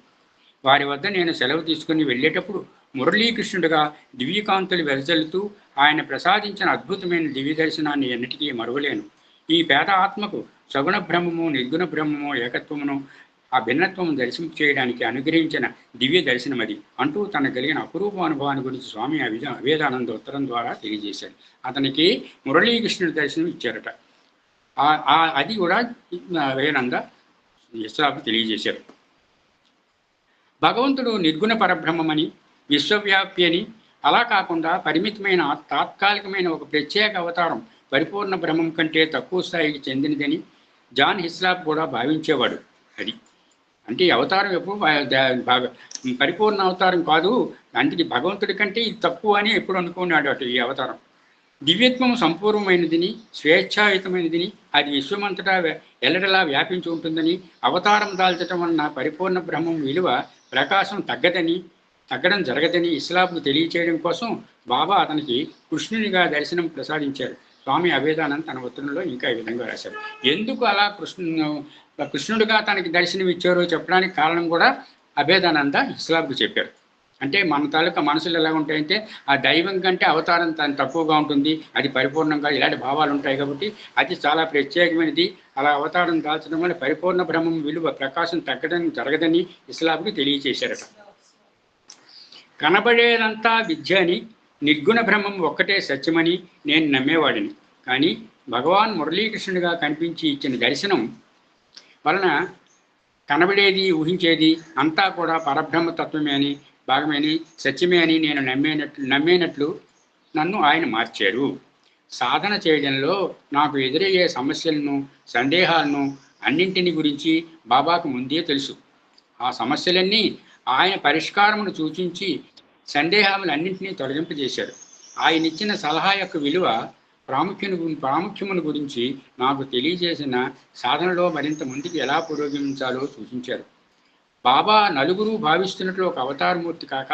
వారి వద్ద నేను సెలవు తీసుకుని వెళ్ళేటప్పుడు మురళీకృష్ణుడిగా దివ్యకాంతులు వెదజల్లుతూ ఆయన ప్రసాదించిన అద్భుతమైన దివ్య దర్శనాన్ని ఎన్నిటికీ మరువలేను. ఈ పేద ఆత్మకు సగుణ బ్రహ్మము, నిర్గుణ బ్రహ్మము, ఏకత్వమును, ఆ భిన్నత్వము దర్శనం చేయడానికి అనుగ్రహించిన దివ్య దర్శనమది అంటూ తనకు కలిగిన అపురూప అనుభవాన్ని గురించి స్వామి అభేదానంద ఉత్తరం ద్వారా తెలియజేశాడు. అతనికి మురళీకృష్ణుడి దర్శనం ఇచ్చారట. అది కూడా అభేదానంద ఇస్లాంకు తెలియజేశారు. భగవంతుడు నిర్గుణ పరబ్రహ్మమని, విశ్వవ్యాప్తి అని, అలా కాకుండా పరిమితమైన తాత్కాలికమైన ఒక ప్రత్యేక అవతారం పరిపూర్ణ బ్రహ్మం కంటే తక్కువ స్థాయికి చెందినదని జాన్ హిస్లాప్ కూడా భావించేవాడు. అది అంటే ఈ అవతారం ఎప్పుడు పరిపూర్ణ అవతారం కాదు, అందుకే భగవంతుడి కంటే ఇది తక్కువ అని ఎప్పుడు అనుకున్నాడు అటు. ఈ అవతారం దివ్యత్వం సంపూర్ణమైనదని, స్వేచ్ఛాయుతమైనదని, అది విశ్వమంతటా ఎల్లడలా వ్యాపించి ఉంటుందని, అవతారం దాల్చడం వలన పరిపూర్ణ బ్రహ్మం విలువ ప్రకాశం తగ్గడం జరగదని ఇస్లాంకు తెలియచేయడం కోసం బాబా అతనికి కృష్ణునిగా దర్శనం ప్రసాదించారు. స్వామి అభేదానంద తన ఉత్తరంలో ఇంకా ఈ విధంగా రాశారు. ఎందుకు అలా కృష్ణుడిగా తనకి దర్శనం ఇచ్చారో చెప్పడానికి కారణం కూడా అభేదానంద ఇస్లాంకు చెప్పారు. అంటే మన తాలూకా మనసులు ఎలా ఉంటాయంటే ఆ దైవం కంటే అవతారం తక్కువగా ఉంటుంది, అది పరిపూర్ణంగా ఇలాంటి భావాలు ఉంటాయి. కాబట్టి అది చాలా ప్రత్యేకమైనది. అలా అవతారం దాల్చడం వల్ల పరిపూర్ణ బ్రహ్మం విలువ ప్రకాశం తగ్గడం జరగదని ఇస్లాంకు తెలియచేశారట. కనబడేదంతా విద్య అని, నిర్గుణ బ్రహ్మం ఒక్కటే సత్యమని నేను నమ్మేవాడిని. కానీ భగవాన్ మురళీకృష్ణుడిగా కనిపించి ఇచ్చిన దర్శనం వలన కనబడేది, ఊహించేది అంతా కూడా పరబ్రహ్మతత్వమే అని, భాగమని, సత్యమే అని నేను నమ్మేనట్లు నన్ను ఆయన మార్చారు. సాధన చేయడంలో నాకు ఎదురయ్యే సమస్యలను, సందేహాలను అన్నింటిని గురించి బాబాకు ముందే తెలుసు. ఆ సమస్యలన్నీ ఆయన పరిష్కారమును సూచించి సందేహాలన్నింటినీ తొలగింపజేశారు. ఆయన ఇచ్చిన సలహా యొక్క విలువ ప్రాముఖ్యమును గురించి నాకు తెలియజేసిన సాధనలో మరింత ముందుకు ఎలా పురోగమించాలో సూచించారు. బాబా నలుగురు భావిస్తున్నట్లు ఒక అవతారమూర్తి కాక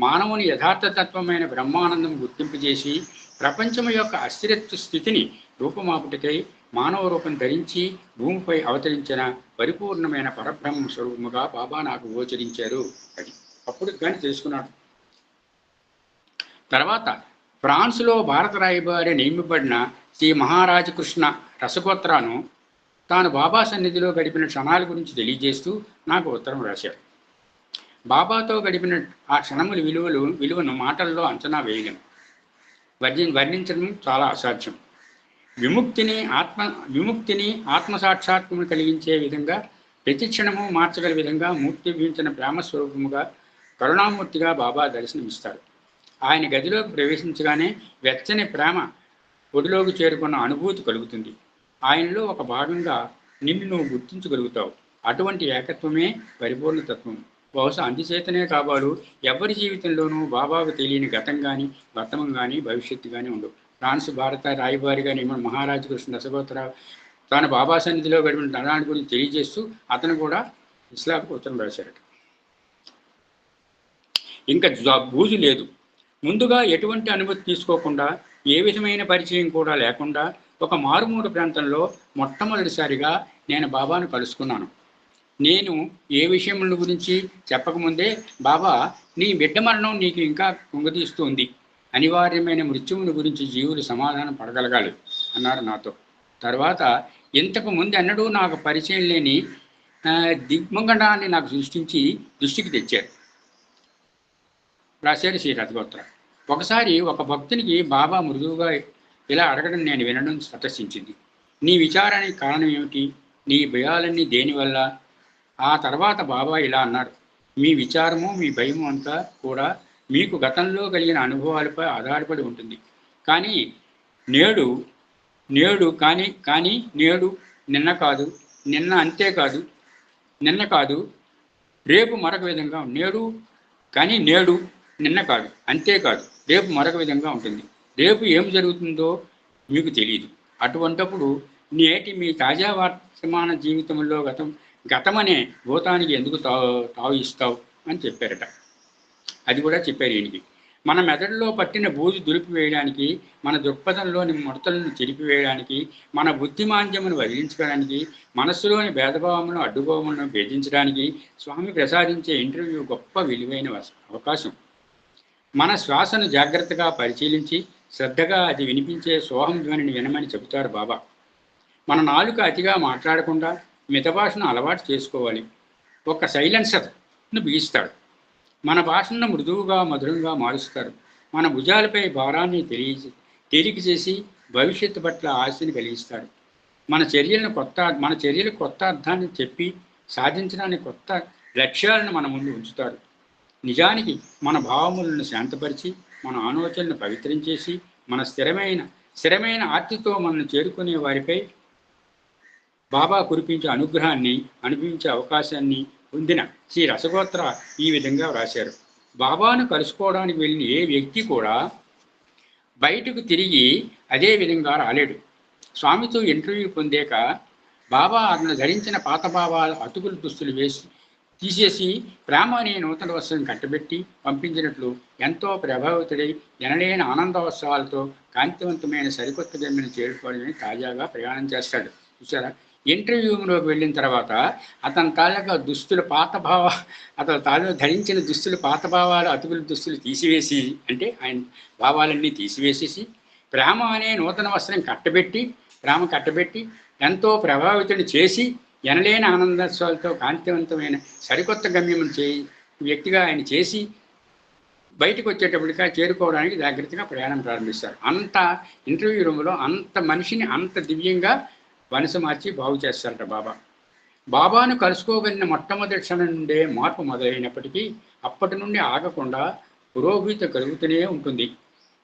మానవుని యథార్థతత్వమైన బ్రహ్మానందం గుర్తింపజేసి ప్రపంచం యొక్క అస్థిరత్వ స్థితిని రూపమాపుటకై మానవ రూపం ధరించి భూమిపై అవతరించిన పరిపూర్ణమైన పరబ్రహ్మ స్వరూపముగా బాబా నాకు గోచరించారు. అది అప్పుడు కానీ తెలుసుకున్నాడు. తర్వాత ఫ్రాన్స్లో భారత రాయబారి నియమింపబడిన శ్రీ మహారాజ కృష్ణ రసగోత్రాను తాను బాబా సన్నిధిలో గడిపిన క్షణాల గురించి తెలియజేస్తూ నాకు ఉత్తరం రాశారు. బాబాతో గడిపిన ఆ క్షణముల విలువను మాటల్లో అంచనా వేయలేం, వర్ణించడం చాలా అసాధ్యం. విముక్తిని ఆత్మసాక్షాత్మను కలిగించే విధంగా, ప్రతి క్షణము మార్చగల విధంగా మూర్తిభవించిన ప్రేమస్వరూపముగా, కరుణామూర్తిగా బాబా దర్శనమిస్తారు. ఆయన గదిలోకి ప్రవేశించగానే వెచ్చని ప్రేమ ఒడిలోకి చేరుకున్న అనుభూతి కలుగుతుంది. ఆయనలో ఒక భాగంగా నిన్ను నువ్వు గుర్తించగలుగుతావు. అటువంటి ఏకత్వమే పరిపూర్ణతత్వం. బహుశా అందుచేతనే కాబోలు ఎవరి జీవితంలోనూ బాబాకు తెలియని గతం కానీ, వర్తమం కానీ, భవిష్యత్తు కానీ ఉండవు. ఫ్రాన్స్ భారత రాయబారిగా నియమన మహారాజు కృష్ణ రసగోత్రావు తాను బాబా సన్నిధిలో గడిపిన ధనాన్ని గురించి తెలియజేస్తూ అతను కూడా ఇస్లాంకు ఉత్తరం రాశారట. ఇంకా బూజు లేదు. ముందుగా ఎటువంటి అనుమతి తీసుకోకుండా, ఏ విధమైన పరిచయం కూడా లేకుండా ఒక మారుమూల ప్రాంతంలో మొట్టమొదటిసారిగా నేను బాబాను కలుసుకున్నాను. నేను ఏ విషయముల గురించి చెప్పకముందే, బాబా, నీ బిడ్డ మరణం నీకు ఇంకా కుంగదీస్తుంది, అనివార్యమైన మృత్యువుని గురించి జీవులు సమాధానం పడగలగాలి అన్నారు నాతో. తర్వాత ఇంతకు ముందు ఎన్నడూ నాకు పరిచయం లేని దిగ్మంగళాన్ని నాకు సృష్టించి దృష్టికి తెచ్చారు, రాశారు శ్రీ రథగోత్ర. ఒకసారి ఒక భక్తునికి బాబా మృదువుగా ఇలా అడగడం నేను వినడం స్వతసించింది. నీ విచారానికి కారణం ఏమిటి? నీ భయాలన్నీ దేనివల్ల? ఆ తర్వాత బాబా ఇలా అన్నారు, మీ విచారము మీ భయము అంతా కూడా మీకు గతంలో కలిగిన అనుభవాలపై ఆధారపడి ఉంటుంది. కానీ నేడు నేడు కానీ కానీ నేడు నిన్న కాదు, నిన్న అంతేకాదు, నిన్న కాదు రేపు మరొక విధంగా, నేడు కానీ నేడు నిన్న కాదు అంతేకాదు రేపు మరొక విధంగా ఉంటుంది. రేపు ఏం జరుగుతుందో మీకు తెలియదు. అటువంటప్పుడు నేటి మీ తాజా వర్తమాన జీవితంలో గతమనే భూతానికి ఎందుకు తావు ఇస్తావు అని చెప్పారట. అది కూడా చెప్పారు ఈయనకి. మన మెదడులో పట్టిన బూజు దులిపివేయడానికి, మన దృక్పథంలోని ముడతలను చెరిపివేయడానికి, మన బుద్ధిమాంద్యమును వదిలించుకోవడానికి, మనస్సులోని భేదభావములను అడ్డుభావములను భేదించడానికి స్వామి ప్రసాదించే ఇంటర్వ్యూ గొప్ప విలువైన అవకాశం. మన శ్వాసను జాగ్రత్తగా పరిశీలించి శ్రద్ధగా అది వినిపించే సోహం ధ్వనిని వినమని చెబుతారు బాబా. మన నాలుక అతిగా మాట్లాడకుండా మితభాషను అలవాటు చేసుకోవాలి. ఒక సైలెన్సర్ను బిగిస్తాడు. మన భాషను మృదువుగా మధురంగా మారుస్తారు. మన భుజాలపై భారాన్ని తేలిక చేసి భవిష్యత్తు పట్ల ఆశని కలిగిస్తాడు. మన చర్యలకు కొత్త అర్థాన్ని చెప్పి సాధించడానికి కొత్త లక్ష్యాలను మన ముందు ఉంచుతారు. నిజానికి మన భావములను శాంతపరిచి, మన ఆలోచనను పవిత్రం మన స్థిరమైన ఆర్తితో మనల్ని చేరుకునే వారిపై బాబా కురిపించే అనుగ్రహాన్ని అనుభవించే అవకాశాన్ని పొందిన శ్రీ రసగోత్ర ఈ విధంగా వ్రాశారు. బాబాను కలుసుకోవడానికి వెళ్ళిన ఏ వ్యక్తి కూడా బయటకు తిరిగి అదే విధంగా రాలేడు. స్వామితో ఇంటర్వ్యూ పొందాక బాబా అతను ధరించిన పాత భావాల అతుకులు దుస్తులు తీసేసి ప్రేమ అనే నూతన వస్త్రం కట్టబెట్టి పంపించినట్లు ఎంతో ప్రభావితుడై ఎనలేని ఆనందోత్సవాలతో కాంతివంతమైన సరికొత్త గమ్యం చేరుకోవాలని తాజాగా ప్రయాణం చేస్తాడు. చూసారా? ఇంటర్వ్యూలోకి వెళ్ళిన తర్వాత అతని ధరించిన దుస్తులు పాత భావాలు అతుకుల దుస్తులు తీసివేసి, అంటే ఆయన భావాలన్నీ తీసివేసేసి ప్రేమ అనే నూతన వస్త్రం కట్టబెట్టి ఎంతో ప్రభావితుని చేసి ఎనలేని ఆనందోత్సవాలతో కాంతివంతమైన సరికొత్త గమ్యం వ్యక్తిగా ఆయన చేసి బయటకు వచ్చేటప్పటిగా చేరుకోవడానికి జాగ్రత్తగా ప్రయాణం ప్రారంభిస్తారు. అంత ఇంటర్వ్యూ రూమ్లో అంత మనిషిని అంత దివ్యంగా వనసు మార్చి బాగు చేస్తారట బాబా. బాబాను కలుసుకోగలిగిన మొట్టమొదటి క్షణం నుండే మార్పు మొదలైనప్పటికీ అప్పటి నుండి ఆగకుండా పురోభివృద్ధి కలుగుతూనే ఉంటుంది.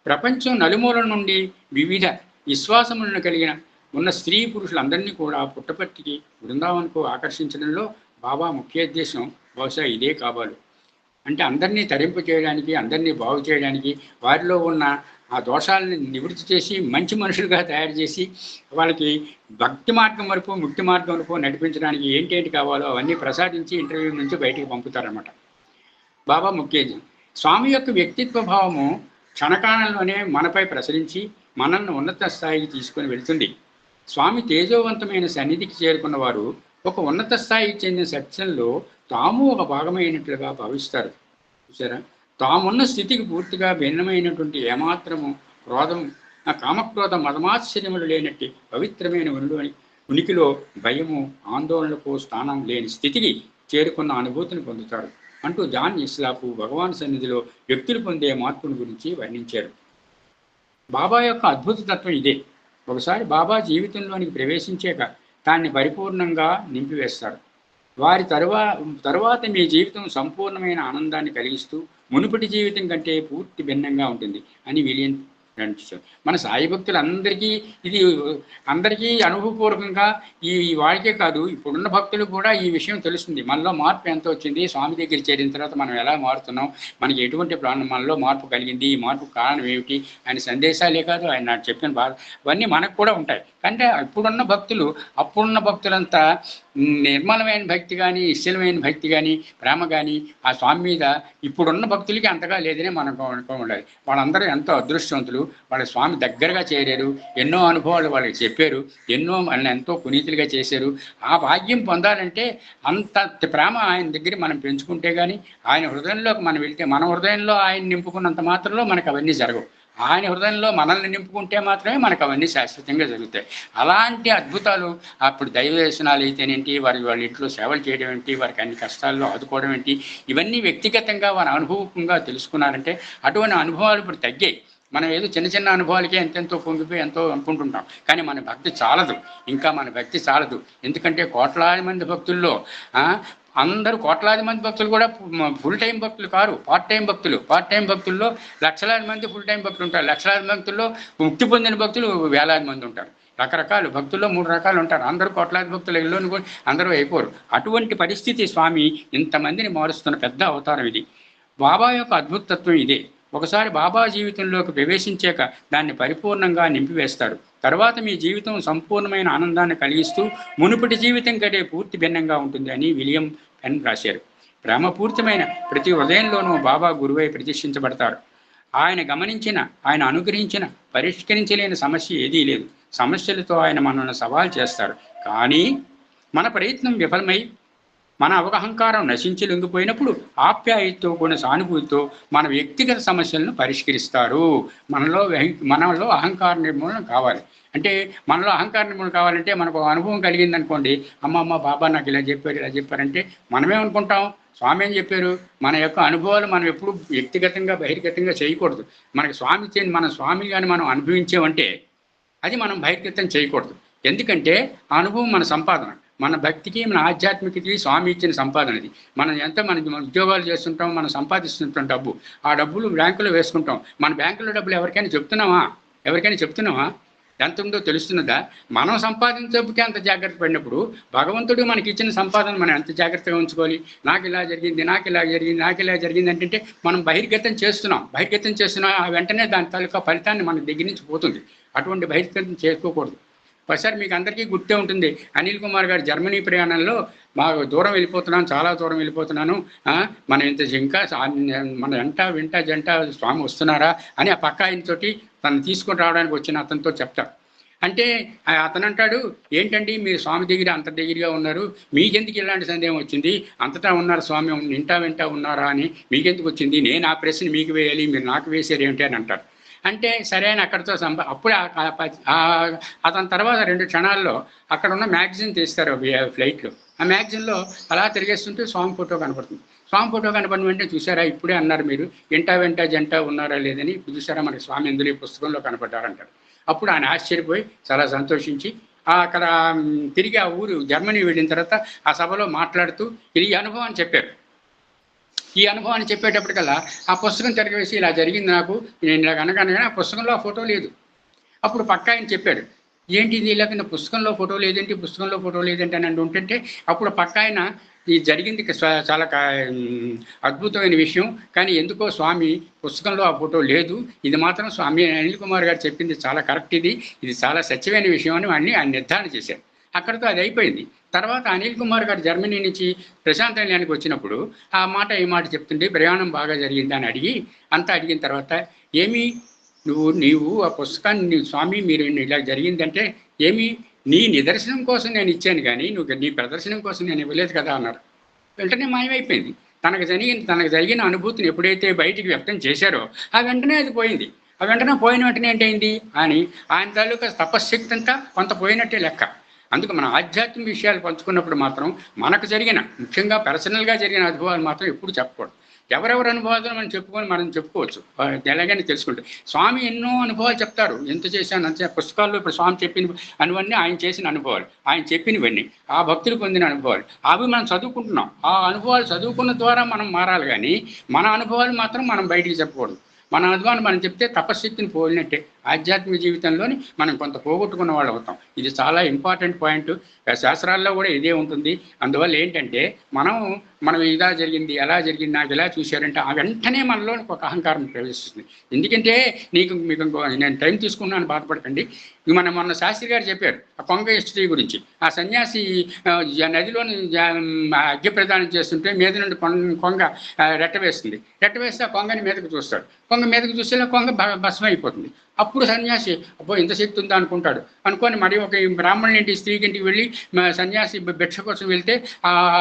ప్రపంచం నలుమూలల నుండి వివిధ విశ్వాసములను కలిగిన ఉన్న స్త్రీ పురుషులందరినీ కూడా పుట్టపర్తికి బృందావనకు ఆకర్షించడంలో బాబా ముఖ్య ఉద్దేశం బహుశా ఇదే కావాలి. అంటే అందరినీ తరింపు చేయడానికి, అందరినీ బాగు చేయడానికి, వారిలో ఉన్న ఆ దోషాలని నివృత్తి చేసి మంచి మనుషులుగా తయారు చేసి వాళ్ళకి భక్తి మార్గం వరకు ముక్తి మార్గం వరకు నడిపించడానికి ఏంటేంటి కావాలో అవన్నీ ప్రసాదించి ఇంటర్వ్యూ నుంచి బయటికి పంపుతారన్నమాట. బాబా ముఖ్యోద్దేశం. స్వామి యొక్క వ్యక్తిత్వ భావము క్షణకాలంలోనే మనపై ప్రసరించి మనల్ని ఉన్నత స్థాయికి తీసుకొని వెళ్తుంది. స్వామి తేజోవంతమైన సన్నిధికి చేరుకున్న వారు ఒక ఉన్నత స్థాయికి చెందిన సత్యంలో తాము ఒక భాగమైనట్లుగా భావిస్తారు. చూసారా? తామున్న స్థితికి పూర్తిగా భిన్నమైనటువంటి ఏమాత్రము కామక్రోధ మదమాశ్చర్యములు లేనట్టి పవిత్రమైన ఉనికిలో భయము ఆందోళనకు స్థానం లేని స్థితికి చేరుకున్న అనుభూతిని పొందుతారు అంటూ జాన్ ఇస్లాపు భగవాన్ సన్నిధిలో వ్యక్తులు పొందే మార్పుని గురించి వర్ణించారు. బాబా యొక్క అద్భుత తత్వం ఇదే. ఒకసారి బాబా జీవితంలోనికి ప్రవేశించాక దాన్ని పరిపూర్ణంగా నింపివేస్తారు. వారి తరువాత మీ జీవితం సంపూర్ణమైన ఆనందాన్ని కలిగిస్తూ మునుపటి జీవితం కంటే పూర్తి భిన్నంగా ఉంటుంది అని విలియం నడిచారు. మన సాయి భక్తులందరికీ అందరికీ అనుభవపూర్వకంగా ఈ వాడికే కాదు, ఇప్పుడున్న భక్తులు కూడా ఈ విషయం తెలుస్తుంది. మనలో మార్పు ఎంత వచ్చింది, స్వామి దగ్గర చేరిన తర్వాత మనం ఎలా మారుతున్నాం, మనకి ఎటువంటి మనలో మార్పు కలిగింది, ఈ మార్పు కారణం ఏమిటి ఆయన సందేశాలే కాదు, ఆయన నాకు చెప్పిన బాధ అవన్నీ మనకు కూడా ఉంటాయి. అంటే ఇప్పుడున్న భక్తులు అప్పుడున్న భక్తులంతా నిర్మలమైన భక్తి కానీ, నిశ్చలమైన భక్తి కానీ, ప్రేమ కానీ ఆ స్వామి మీద ఇప్పుడున్న భక్తులకి అంతగా లేదని మనం ఉండాలి. వాళ్ళందరూ ఎంతో అదృష్టవంతులు. వాళ్ళ స్వామి దగ్గరగా చేరారు, ఎన్నో అనుభవాలు వాళ్ళకి చెప్పారు, ఎన్నో వాళ్ళని ఎంతో పునీతులుగా చేశారు. ఆ భాగ్యం పొందాలంటే అంత ప్రేమ ఆయన దగ్గర మనం పెంచుకుంటే కానీ, ఆయన హృదయంలోకి మనం వెళ్తే, మన హృదయంలో ఆయన నింపుకున్నంత మాత్రంలో మనకు అవన్నీ జరగవు. ఆయన హృదయంలో మనల్ని నింపుకుంటే మాత్రమే మనకు అవన్నీ శాశ్వతంగా జరుగుతాయి. అలాంటి అద్భుతాలు అప్పుడు దైవ దర్శనాలు అయితేనేంటి, వాళ్ళ ఇంట్లో సేవలు చేయడం ఏంటి, వారికి అన్ని కష్టాల్లో ఆదుకోవడం ఏంటి, ఇవన్నీ వ్యక్తిగతంగా వారి అనుభవంగా తెలుసుకున్నారంటే అటువంటి అనుభవాలు ఇప్పుడు తగ్గాయి. మనం ఏదో చిన్న చిన్న అనుభవాలకే ఎంతెంతో పొంగిపోయి ఎంతో అనుకుంటుంటాం, కానీ మన భక్తి చాలదు, ఇంకా మన భక్తి చాలదు. ఎందుకంటే కోట్లాది మంది భక్తుల్లో అందరూ కోట్లాది మంది భక్తులు కూడా ఫుల్ టైం భక్తులు కారు, పార్ట్ టైం భక్తుల్లో లక్షలాది మంది ఫుల్ టైం భక్తులు ఉంటారు. లక్షలాది భక్తుల్లో ముక్తి పొందిన భక్తులు వేలాది మంది ఉంటారు. రకరకాలు భక్తుల్లో 3 రకాలు ఉంటారు. అందరూ కోట్లాది భక్తులు ఎల్లోని కూడా అందరూ అయిపోరు. అటువంటి పరిస్థితి స్వామి ఇంతమందిని మారుస్తున్న పెద్ద అవతారం ఇది. బాబా యొక్క అద్భుతత్వం ఇదే. ఒకసారి బాబా జీవితంలోకి ప్రవేశించాక దాన్ని పరిపూర్ణంగా నింపివేస్తారు. తర్వాత మీ జీవితం సంపూర్ణమైన ఆనందాన్ని కలిగిస్తూ మునుపటి జీవితం కంటే పూర్తి భిన్నంగా ఉంటుంది అని విలియం పెన్ రాశారు. ప్రేమపూర్తమైన ప్రతి హృదయంలోనూ బాబా గురువై ప్రతిష్ఠించబడతారు. ఆయన గమనించిన, ఆయన అనుగ్రహించిన, పరిష్కరించలేని సమస్య ఏదీ లేదు. సమస్యలతో ఆయన మనల్ని సవాల్ చేస్తారు. కానీ మన ప్రయత్నం విఫలమై మన అవహంకారం నశించి లొంగిపోయినప్పుడు ఆప్యాయతతో కూడిన సానుభూతితో మన వ్యక్తిగత సమస్యలను పరిష్కరిస్తారు. మనలో అహంకార నిర్మూలన కావాలి. అంటే మనలో అహంకార నిర్మూలన కావాలంటే మనకు అనుభవం కలిగిందనుకోండి, అమ్మ బాబా నాకు ఇలా చెప్పారంటే మనమేమనుకుంటాం, స్వామి ఏం చెప్పారు? మన యొక్క అనుభవాలు మనం ఎప్పుడు వ్యక్తిగతంగా బహిర్గతంగా చేయకూడదు. మనకి మన స్వామి కానీ మనం అనుభవించామంటే అది మనం బహిర్గతం చేయకూడదు. ఎందుకంటే ఆ అనుభవం మన సంపాదన, మన భక్తికి, మన ఆధ్యాత్మికతకి స్వామి ఇచ్చిన సంపాదనది. మనం మన ఉద్యోగాలు చేస్తుంటాం, మనం సంపాదిస్తుంటాం డబ్బు. ఆ డబ్బులు బ్యాంకులో వేసుకుంటాం. మన బ్యాంకులో డబ్బులు ఎవరికైనా చెప్తున్నామా? ఎంత ఉందో తెలుస్తున్నదా? మనం సంపాదించే అంత జాగ్రత్త పడినప్పుడు భగవంతుడు మనకి ఇచ్చిన సంపాదన మనం ఎంత జాగ్రత్తగా ఉంచుకోవాలి. నాకు ఇలా జరిగింది అంటే మనం బహిర్గతం చేస్తున్నాం. వెంటనే దాని తాలూకా ఫలితాన్ని మన దగ్గర నుంచి పోతుంది. అటువంటి బహిర్గతం చేసుకోకూడదు. ఒకసారి మీకు అందరికీ గుర్తే ఉంటుంది, అనిల్ కుమార్ గారు జర్మనీ ప్రయాణంలో చాలా దూరం వెళ్ళిపోతున్నాను, మనం ఇంకా మన జంట స్వామి వస్తున్నారా అని ఆ పక్క ఆయనతోటి తను తీసుకొని రావడానికి వచ్చిన అతనితో చెప్తారు. అంటే అతను అంటాడు, ఏంటండి మీరు స్వామి దగ్గర అంత దగ్గరగా ఉన్నారు, మీకెందుకు ఇలాంటి సందేహం వచ్చింది? అంతటా ఉన్నారు స్వామి, వెంట ఉన్నారా అని మీకెందుకు వచ్చింది? నేను ఆ ప్రశ్న మీకు వేయాలి, మీరు నాకు వేసారు ఏమిటి అని అంటారు. అంటే సరే అని అక్కడితో అప్పుడే అతని తర్వాత 2 క్షణాల్లో అక్కడ ఉన్న మ్యాగజైన్ తీస్తారు ఫ్లైట్లో. ఆ మ్యాగజైన్లో అలా తిరిగేస్తుంటే స్వామి ఫోటో కనపడుతుంది. స్వామి ఫోటో కనపడిన వెంటనే చూసారా, ఇప్పుడే అన్నారు మీరు వెంట జంట ఉన్నారా లేదని, చూసారా మనకి స్వామి ఎందులో పుస్తకంలో కనపడ్డారంటారు. అప్పుడు ఆయన ఆశ్చర్యపోయి చాలా సంతోషించి అక్కడ తిరిగి ఆ ఊరు జర్మనీ వెళ్ళిన తర్వాత ఆ సభలో మాట్లాడుతూ ఈ అనుభవాన్ని చెప్పారు. ఈ అనుభవాన్ని చెప్పేటప్పటికల్లా ఆ పుస్తకం తిరగవేసి ఇలా జరిగింది నాకు, నేను ఇలా అనగానే ఆ పుస్తకంలో ఆ ఫోటో లేదు. అప్పుడు పక్క ఆయన చెప్పాడు, ఏంటి ఇది ఇలా పుస్తకంలో ఫోటో లేదంటే అని ఉంటుంటే అప్పుడు పక్క ఆయన ఈ జరిగింది చాలా అద్భుతమైన విషయం, కానీ ఎందుకో స్వామి పుస్తకంలో ఆ ఫోటో లేదు, ఇది మాత్రం స్వామి అనిల్ కుమార్ గారు చెప్పింది చాలా కరెక్ట్, ఇది చాలా సత్యమైన విషయం అని ఆయన నిర్ధారణ చేశారు. అక్కడితో అది అయిపోయింది. తర్వాత అనిల్ కుమార్ గారు జర్మనీ నుంచి ప్రశాంత నిలయానికి వచ్చినప్పుడు ఈ మాట చెప్తుంటే ప్రయాణం బాగా జరిగింది అని అడిగిన తర్వాత, నీవు ఆ పుస్తకాన్ని స్వామి మీరు ఇలా జరిగిందంటే నీ నిదర్శనం కోసం నేను ఇచ్చాను కానీ నీ ప్రదర్శనం కోసం నేను ఇవ్వలేదు కదా అన్నారు. వెంటనే మాయమైపోయింది. తనకు జరిగిన అనుభూతిని ఎప్పుడైతే బయటికి వ్యక్తం చేశారో వెంటనే అది పోయింది. వెంటనే పోయిన వెంటనే ఏంటైంది అని ఆయన తాలూకా తపశ్శక్తి అంతా కొంత పోయినట్టే లెక్క. అందుకు మన ఆధ్యాత్మిక విషయాలు పంచుకున్నప్పుడు మాత్రం మనకు ముఖ్యంగా పర్సనల్గా జరిగిన అనుభవాలు మాత్రం ఎప్పుడు చెప్పకూడదు. ఎవరెవరి అనుభవాలు మనం చెప్పుకోవచ్చు, ఎలాగైనా తెలుసుకుంటే. స్వామి ఎన్నో అనుభవాలు చెప్తారు, ఎంత చేశాను అంతే. పుస్తకాల్లో ఇప్పుడు స్వామి చెప్పిన అనువన్నీ ఆయన చేసిన అనుభవాలు, ఆయన చెప్పినవన్నీ ఆ భక్తులు పొందిన అనుభవాలు, అవి మనం చదువుకుంటున్నాం. ఆ అనుభవాలు చదువుకున్న ద్వారా మనం మారాలి, కానీ మన అనుభవాలు మాత్రం మనం బయటికి చెప్పకూడదు. మన అనుభవాన్ని మనం చెప్తే తపశ్శక్తిని పోలినట్టే. ఆధ్యాత్మిక జీవితంలోని మనం కొంత పోగొట్టుకున్న వాళ్ళు అవుతాం. ఇది చాలా ఇంపార్టెంట్ పాయింట్. శాస్త్రాల్లో కూడా ఇదే ఉంటుంది. అందువల్ల ఏంటంటే మనం ఇలా జరిగింది, అలా జరిగింది, నాకు ఇలా చూశారంటే వెంటనే మనలో ఒక అహంకారం ప్రవేశిస్తుంది. ఎందుకంటే మీకు నేను టైం తీసుకున్నాను, బాధపడకండి. మొన్న శాస్త్రి గారు చెప్పారు ఆ కొంగ హిస్టరీ గురించి. ఆ సన్యాసి నదిలోని అగ్గి ప్రదానం చేస్తుంటే మీద నుండి కొంగ రెట్టవేస్తుంది. రెట్టవేస్తే ఆ కొంగని మీదకు చూస్తాడు. కొంగ మీదకు చూస్తే కొంగ భస్మం అయిపోతుంది. అప్పుడు సన్యాసి అబ్బో ఇంత శక్తి ఉందా అనుకొని మరి ఒక బ్రాహ్మణుల ఇంటి స్త్రీకి ఇంటికి వెళ్ళి సన్యాసి భిక్ష కోసం వెళ్తే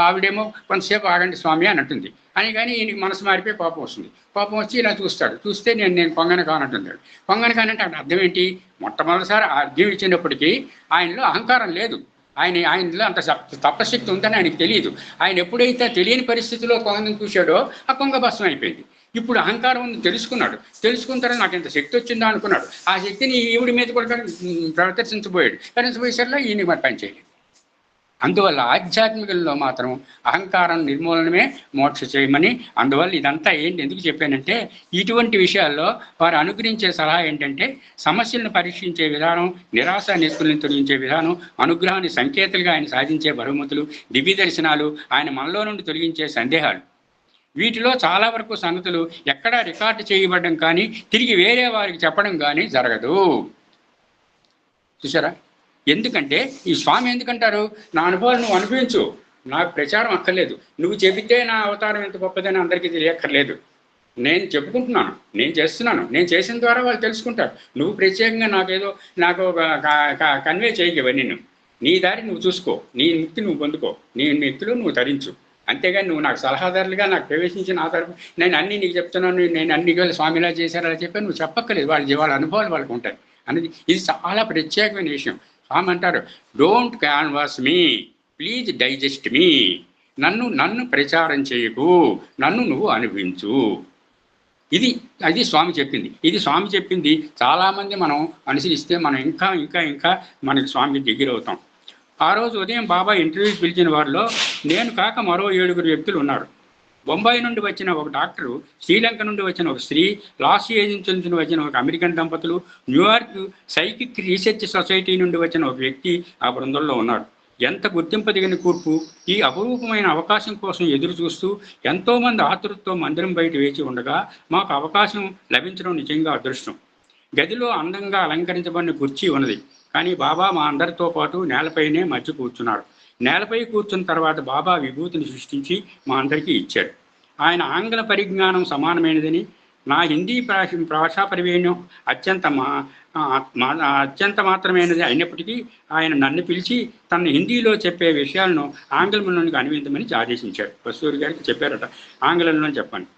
ఆవిడేమో కొంతసేపు ఆగండి స్వామి అని అంటుంది. అని కానీ ఈయనకి మనసు మారిపోయి కోపం వస్తుంది. కోపం వచ్చి ఇలా చూస్తే నేను పొంగన కానంటున్నాడు. పొంగన కానంటే అర్థం ఏంటి? మొట్టమొదటిసారి అర్థం ఇచ్చినప్పటికీ ఆయనలో అహంకారం లేదు. ఆయనలో అంత తపశక్తి ఉందని ఆయనకు తెలియదు. ఆయన ఎప్పుడైతే తెలియని పరిస్థితిలో కొంగను చూశాడో ఆ కొంగ భస్మం అయిపోయింది. ఇప్పుడు అహంకారం ఉంది తెలుసుకున్న తర్వాత నాకు ఇంత శక్తి వచ్చిందా అనుకున్నాడు. ఆ శక్తిని ఈవిడి మీద కూడా ప్రదర్శించబోయేసరిలో ఈయన మరి పనిచేయలేదు. అందువల్ల ఆధ్యాత్మికంలో మాత్రం అహంకారం నిర్మూలనమే మోక్ష చేయమని. అందువల్ల ఇదంతా ఎందుకు చెప్పానంటే ఇటువంటి విషయాల్లో వారు అనుగ్రహించే సలహా ఏంటంటే సమస్యలను పరీక్షించే విధానం, నిరాశ నిస్పృహలను తొలగించే విధానం, అనుగ్రహాన్ని సంకేతాలుగా ఆయన సాధించే బహుమతులు, దివ్య దర్శనాలు, ఆయన మనలో నుండి తొలగించే సందేహాలు, వీటిలో చాలా వరకు సంగతులు ఎక్కడా రికార్డు చేయబడడం కానీ తిరిగి వేరే వారికి చెప్పడం కానీ జరగదు. చూసారా? ఎందుకంటే ఈ స్వామి ఎందుకంటారు, నా అనుభవాలు నువ్వు అనుభవించు, నాకు ప్రచారం అక్కర్లేదు, నువ్వు చెబితే నా అవతారం ఎంత గొప్పదని అందరికీ తెలియక్కర్లేదు, నేను చెప్పుకుంటున్నాను, నేను చేస్తున్నాను, నేను చేసిన ద్వారా వాళ్ళు తెలుసుకుంటారు. నువ్వు ప్రత్యేకంగా నాకు కన్వే చేయగవని నీ దారి నువ్వు చూసుకో, నీ ముక్తి నువ్వు పొందుకో, నీ నెత్తులు నువ్వు తరించు. అంతేగాని నువ్వు నాకు సలహాదారులుగా నాకు ప్రవేశించి నా తరపు నేను అన్నీ నీకు చెప్తున్నాను, నేను అన్ని స్వామిలా చేశారు అలా చెప్పి నువ్వు చెప్పక్కర్లేదు. వాళ్ళ అనుభవాలు వాళ్ళకు ఉంటాయి అనేది ఇది చాలా ప్రత్యేకమైన విషయం. స్వామి అంటారు, don't canvass me, please digest me. నన్ను ప్రచారం చేయకు, నన్ను నువ్వు అనుభవించు. అది స్వామి చెప్పింది. ఇది స్వామి చెప్పింది చాలామంది మనం అనుసరిస్తే మనం ఇంకా ఇంకా ఇంకా మనకి స్వామికి దగ్గర అవుతాం. ఆ రోజు ఉదయం బాబా ఇంటర్వ్యూకి పిలిచిన వారిలో నేను కాక మరో 7 వ్యక్తులు ఉన్నారు. బొంబాయి నుండి వచ్చిన ఒక డాక్టరు, శ్రీలంక నుండి వచ్చిన ఒక స్త్రీ, లాస్ ఏంజల్స్ నుంచి వచ్చిన ఒక అమెరికన్ దంపతులు, న్యూయార్క్ సైకిక్ రీసెర్చ్ సొసైటీ నుండి వచ్చిన ఒక వ్యక్తి ఆ బృందంలో ఉన్నారు. ఎంత గుర్తింపదగిన కూర్పు! ఈ అపరూపమైన అవకాశం కోసం ఎదురు చూస్తూ ఎంతోమంది ఆతృతతో మందిరం బయట వేచి ఉండగా మాకు అవకాశం లభించడం నిజంగా అదృష్టం. గదిలో అందంగా అలంకరించబడిన కుర్చీ ఉన్నది. కానీ బాబా మా అందరితో పాటు నేలపైనే మధ్య కూర్చున్నాడు. నేలపై కూర్చున్న తర్వాత బాబా విభూతిని సృష్టించి మా అందరికీ ఇచ్చాడు. ఆయన ఆంగ్ల పరిజ్ఞానం సమానమైనదని, నా హిందీ భాషా పరివేణ్యం అత్యంత మాత్రమైనది అయినప్పటికీ ఆయన నన్ను పిలిచి తన హిందీలో చెప్పే విషయాలను ఆంగ్లంలోనికి అనువదించమని ఆదేశించాడు. కస్తూరి గారికి చెప్పారట, ఆంగ్లంలో చెప్పండి.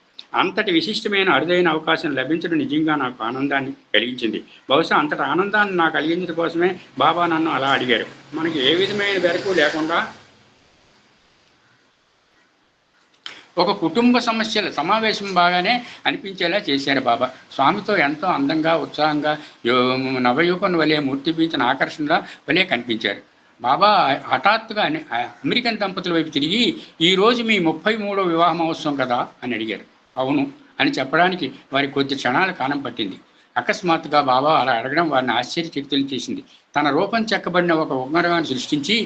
అంతటి విశిష్టమైన అరుదైన అవకాశం లభించడం నిజంగా నాకు ఆనందాన్ని కలిగించింది. బహుశా అంతటి ఆనందాన్ని నాకు కలిగించడం కోసమే బాబా నన్ను అలా అడిగారు. మనకి ఏ విధమైన వెరకు లేకుండా ఒక కుటుంబ సమస్యల సమావేశం బాగానే అనిపించేలా చేశారు బాబా. స్వామితో ఎంతో అందంగా, ఉత్సాహంగా, నవయువకుని వలె మూర్తిపించిన ఆకర్షణగా వలె కనిపించారు. బాబా హఠాత్తుగా అమెరికన్ దంపతుల వైపు తిరిగి, ఈరోజు మీ 33వ వివాహ మహోత్సవం కదా అని అడిగారు. అవును అని చెప్పడానికి వారి కొద్ది క్షణాల కాలం పట్టింది. అకస్మాత్తుగా బాబా అలా అడగడం వారిని ఆశ్చర్యచకితులు చేసింది. తన రూపం చెక్కబడిన ఒక ఉంగరాన్ని సృష్టించి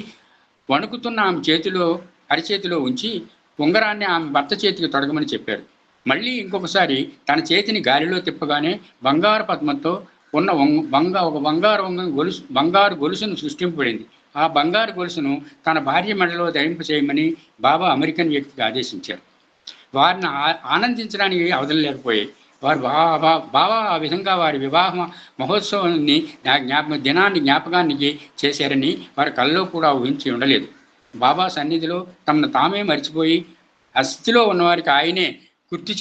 వణుకుతున్న ఆమె అరచేతిలో ఉంచి ఉంగరాన్ని ఆమె భర్త చేతికి తొడగమని చెప్పారు. మళ్ళీ ఇంకొకసారి తన చేతిని గాలిలో తిప్పగానే బంగారు పద్మంతో ఉన్న ఒక బంగారు గొలుసును సృష్టింపబడింది. ఆ బంగారు గొలుసును తన భార్య మెడలో ధరింప చేయమని బాబా అమెరికన్ వ్యక్తికి ఆదేశించారు. వారిని ఆనందించడానికి అవదలలేకపోయాయి. వారు బాబా ఆ విధంగా వారి వివాహ మహోత్సవాన్ని దినాన్ని జ్ఞాపకానికి చేశారని వారి కళ్ళలో కూడా ఊహించి ఉండలేదు. బాబా సన్నిధిలో తమను తామే మర్చిపోయి అస్థితిలో ఉన్నవారికి ఆయనే గుర్తు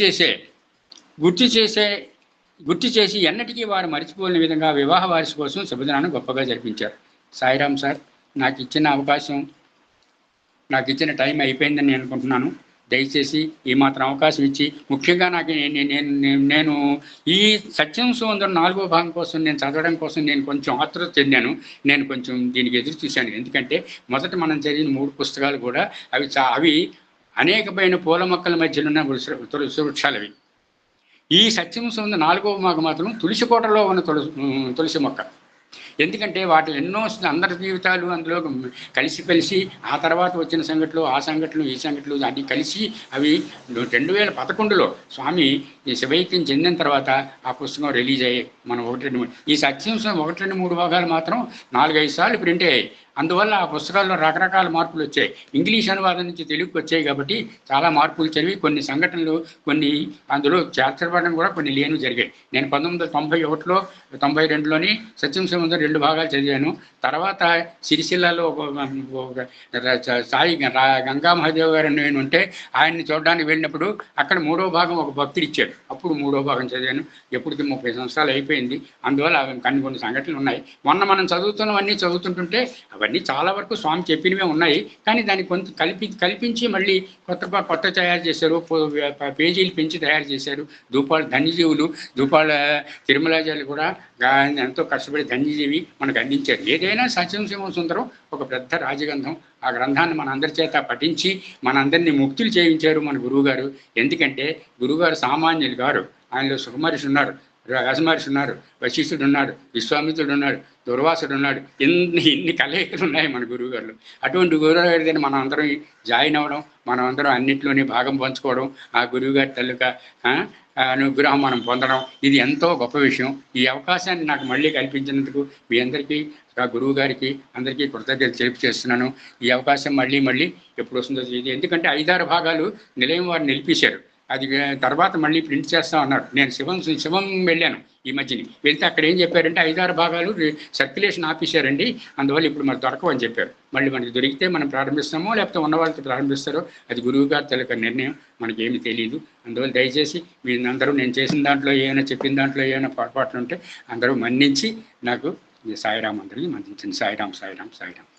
చేసి ఎన్నటికీ వారు మర్చిపోలేని విధంగా వివాహ వారసు కోసం శుభదినాన్ని గొప్పగా జరిపించారు. సాయిరామ్ సార్, నాకు ఇచ్చిన టైం అయిపోయిందని నేను అనుకుంటున్నాను. దయచేసి ఈ మాత్రం అవకాశం ఇచ్చి, ముఖ్యంగా నేను ఈ సత్యం సుందరం 4వ భాగం కోసం నేను చదవడం కోసం నేను కొంచెం ఆతృత చెందాను. నేను కొంచెం దీనికి ఎదురు చూశాను. ఎందుకంటే మొదట మనం చదివిన 3 పుస్తకాలు కూడా అవి అనేకమైన పూల మొక్కల మధ్యలో ఉన్న వృక్షాలు. అవి ఈ సత్యం సుందరం 4వ భాగం మాత్రం తులసి కోటలో ఉన్న తులసి మొక్క. ఎందుకంటే వాటి ఎన్నో అందరి జీవితాలు అందులో కలిసి ఆ తర్వాత వచ్చిన సంఘటనలు, ఆ సంఘటనలు, ఈ సంఘటనలు అన్నీ కలిసి అవి 2011లో స్వామి ఈ శివైక్యం చెందిన తర్వాత ఆ పుస్తకం రిలీజ్ అయ్యాయి. మనం 1, 2, 3 ఈ సత్యం 1, 2, 3 భాగాలు మాత్రం 4, 5 సార్లు ప్రింట్ అయ్యాయి. అందువల్ల ఆ పుస్తకాల్లో రకరకాల మార్పులు వచ్చాయి. ఇంగ్లీష్ అనువాదం నుంచి తెలుగుకి వచ్చాయి కాబట్టి చాలా మార్పులు చదివి కొన్ని సంఘటనలు కొన్ని అందులో చేర్చబడడం కూడా కొన్ని లేని జరిగాయి. నేను 1991లో 92లోని సత్యం శివంతో 2 భాగాలు చదివాను. తర్వాత సిరిసిల్లలో సాయి గంగా మహాదేవ్ గారు నేను ఉంటే ఆయన్ని చూడడానికి వెళ్ళినప్పుడు అక్కడ 3వ భాగం ఒక భక్తుడు ఇచ్చాడు. అప్పుడు 3వ భాగం చదివాను. ఎప్పటికి 30 సంవత్సరాలు అయిపోయింది. అందువల్ల కొన్ని సంఘటనలు ఉన్నాయి. మొన్న మనం చదువుతున్నవన్నీ చదువుతుంటుంటే అవన్నీ చాలా వరకు స్వామి చెప్పినవే ఉన్నాయి. కానీ దాన్ని కొంత కల్పించి మళ్ళీ కొత్త తయారు చేశారు. పేజీలు పెంచి తయారు చేశారు. ధూపాలు ధన్యజీవులు, ధూపాల తిరుమలాచార్యులు కూడా ఎంతో కష్టపడి ధన్యజీవి మనకు అందించారు. ఏదైనా సత్యం శివ సుందరం ఒక పెద్ద రాజగంధం. ఆ గ్రంథాన్ని మనందరి చేత పఠించి మనందరినీ ముక్తులు చేయించారు మన గురువుగారు. ఎందుకంటే గురువుగారు సామాన్యులు గారు. ఆయనలో సుఖమహర్షి ఉన్నారు, వ్యాసమహర్షి ఉన్నారు, వశిష్ఠుడు ఉన్నాడు, విశ్వామిత్రుడు ఉన్నాడు, దుర్వాసుడు ఉన్నాడు. ఇన్ని కలయికలు ఉన్నాయి మన గురువుగారు. అటువంటి గురువుగారి దగ్గర మనం అందరం జాయిన్ అవ్వడం, మనం అందరం అన్నింటిలోనే భాగం పంచుకోవడం, ఆ గురువుగారి తాలూకా అనుగ్రహం మనం పొందడం, ఇది ఎంతో గొప్ప విషయం. ఈ అవకాశాన్ని నాకు మళ్ళీ కల్పించినందుకు మీ అందరికీ, ఆ గురువు గారికి అందరికీ కృతజ్ఞతలు తెలుపు చేస్తున్నాను. ఈ అవకాశం మళ్ళీ ఎప్పుడు వస్తుందో తెలియదు. ఎందుకంటే 5, 6 భాగాలు నిలయం వారు నిలిపేశారు. అది తర్వాత మళ్ళీ ప్రింట్ చేస్తాం అన్నారు. నేను శివం వెళ్ళాను ఈ మధ్యని. వెళ్తే అక్కడ ఏం చెప్పారంటే 5, 6 భాగాలు సర్క్యులేషన్ ఆపేశారండి, అందువల్ల ఇప్పుడు మనకు దొరకవని చెప్పారు. మళ్ళీ మనకి దొరికితే మనం ప్రారంభిస్తామో లేకపోతే ఉన్న వాళ్ళతో ప్రారంభిస్తారో అది గురువు గారి తలక నిర్ణయం, మనకేమీ తెలియదు. అందువల్ల దయచేసి అందరూ నేను చేసిన దాంట్లో ఏమైనా చెప్పిన దాంట్లో ఏమైనా పొరపాట్లు ఉంటే అందరూ మన్నించి నాకు సాయిరాం అందరినీ మన్నించండి. సాయిరాం.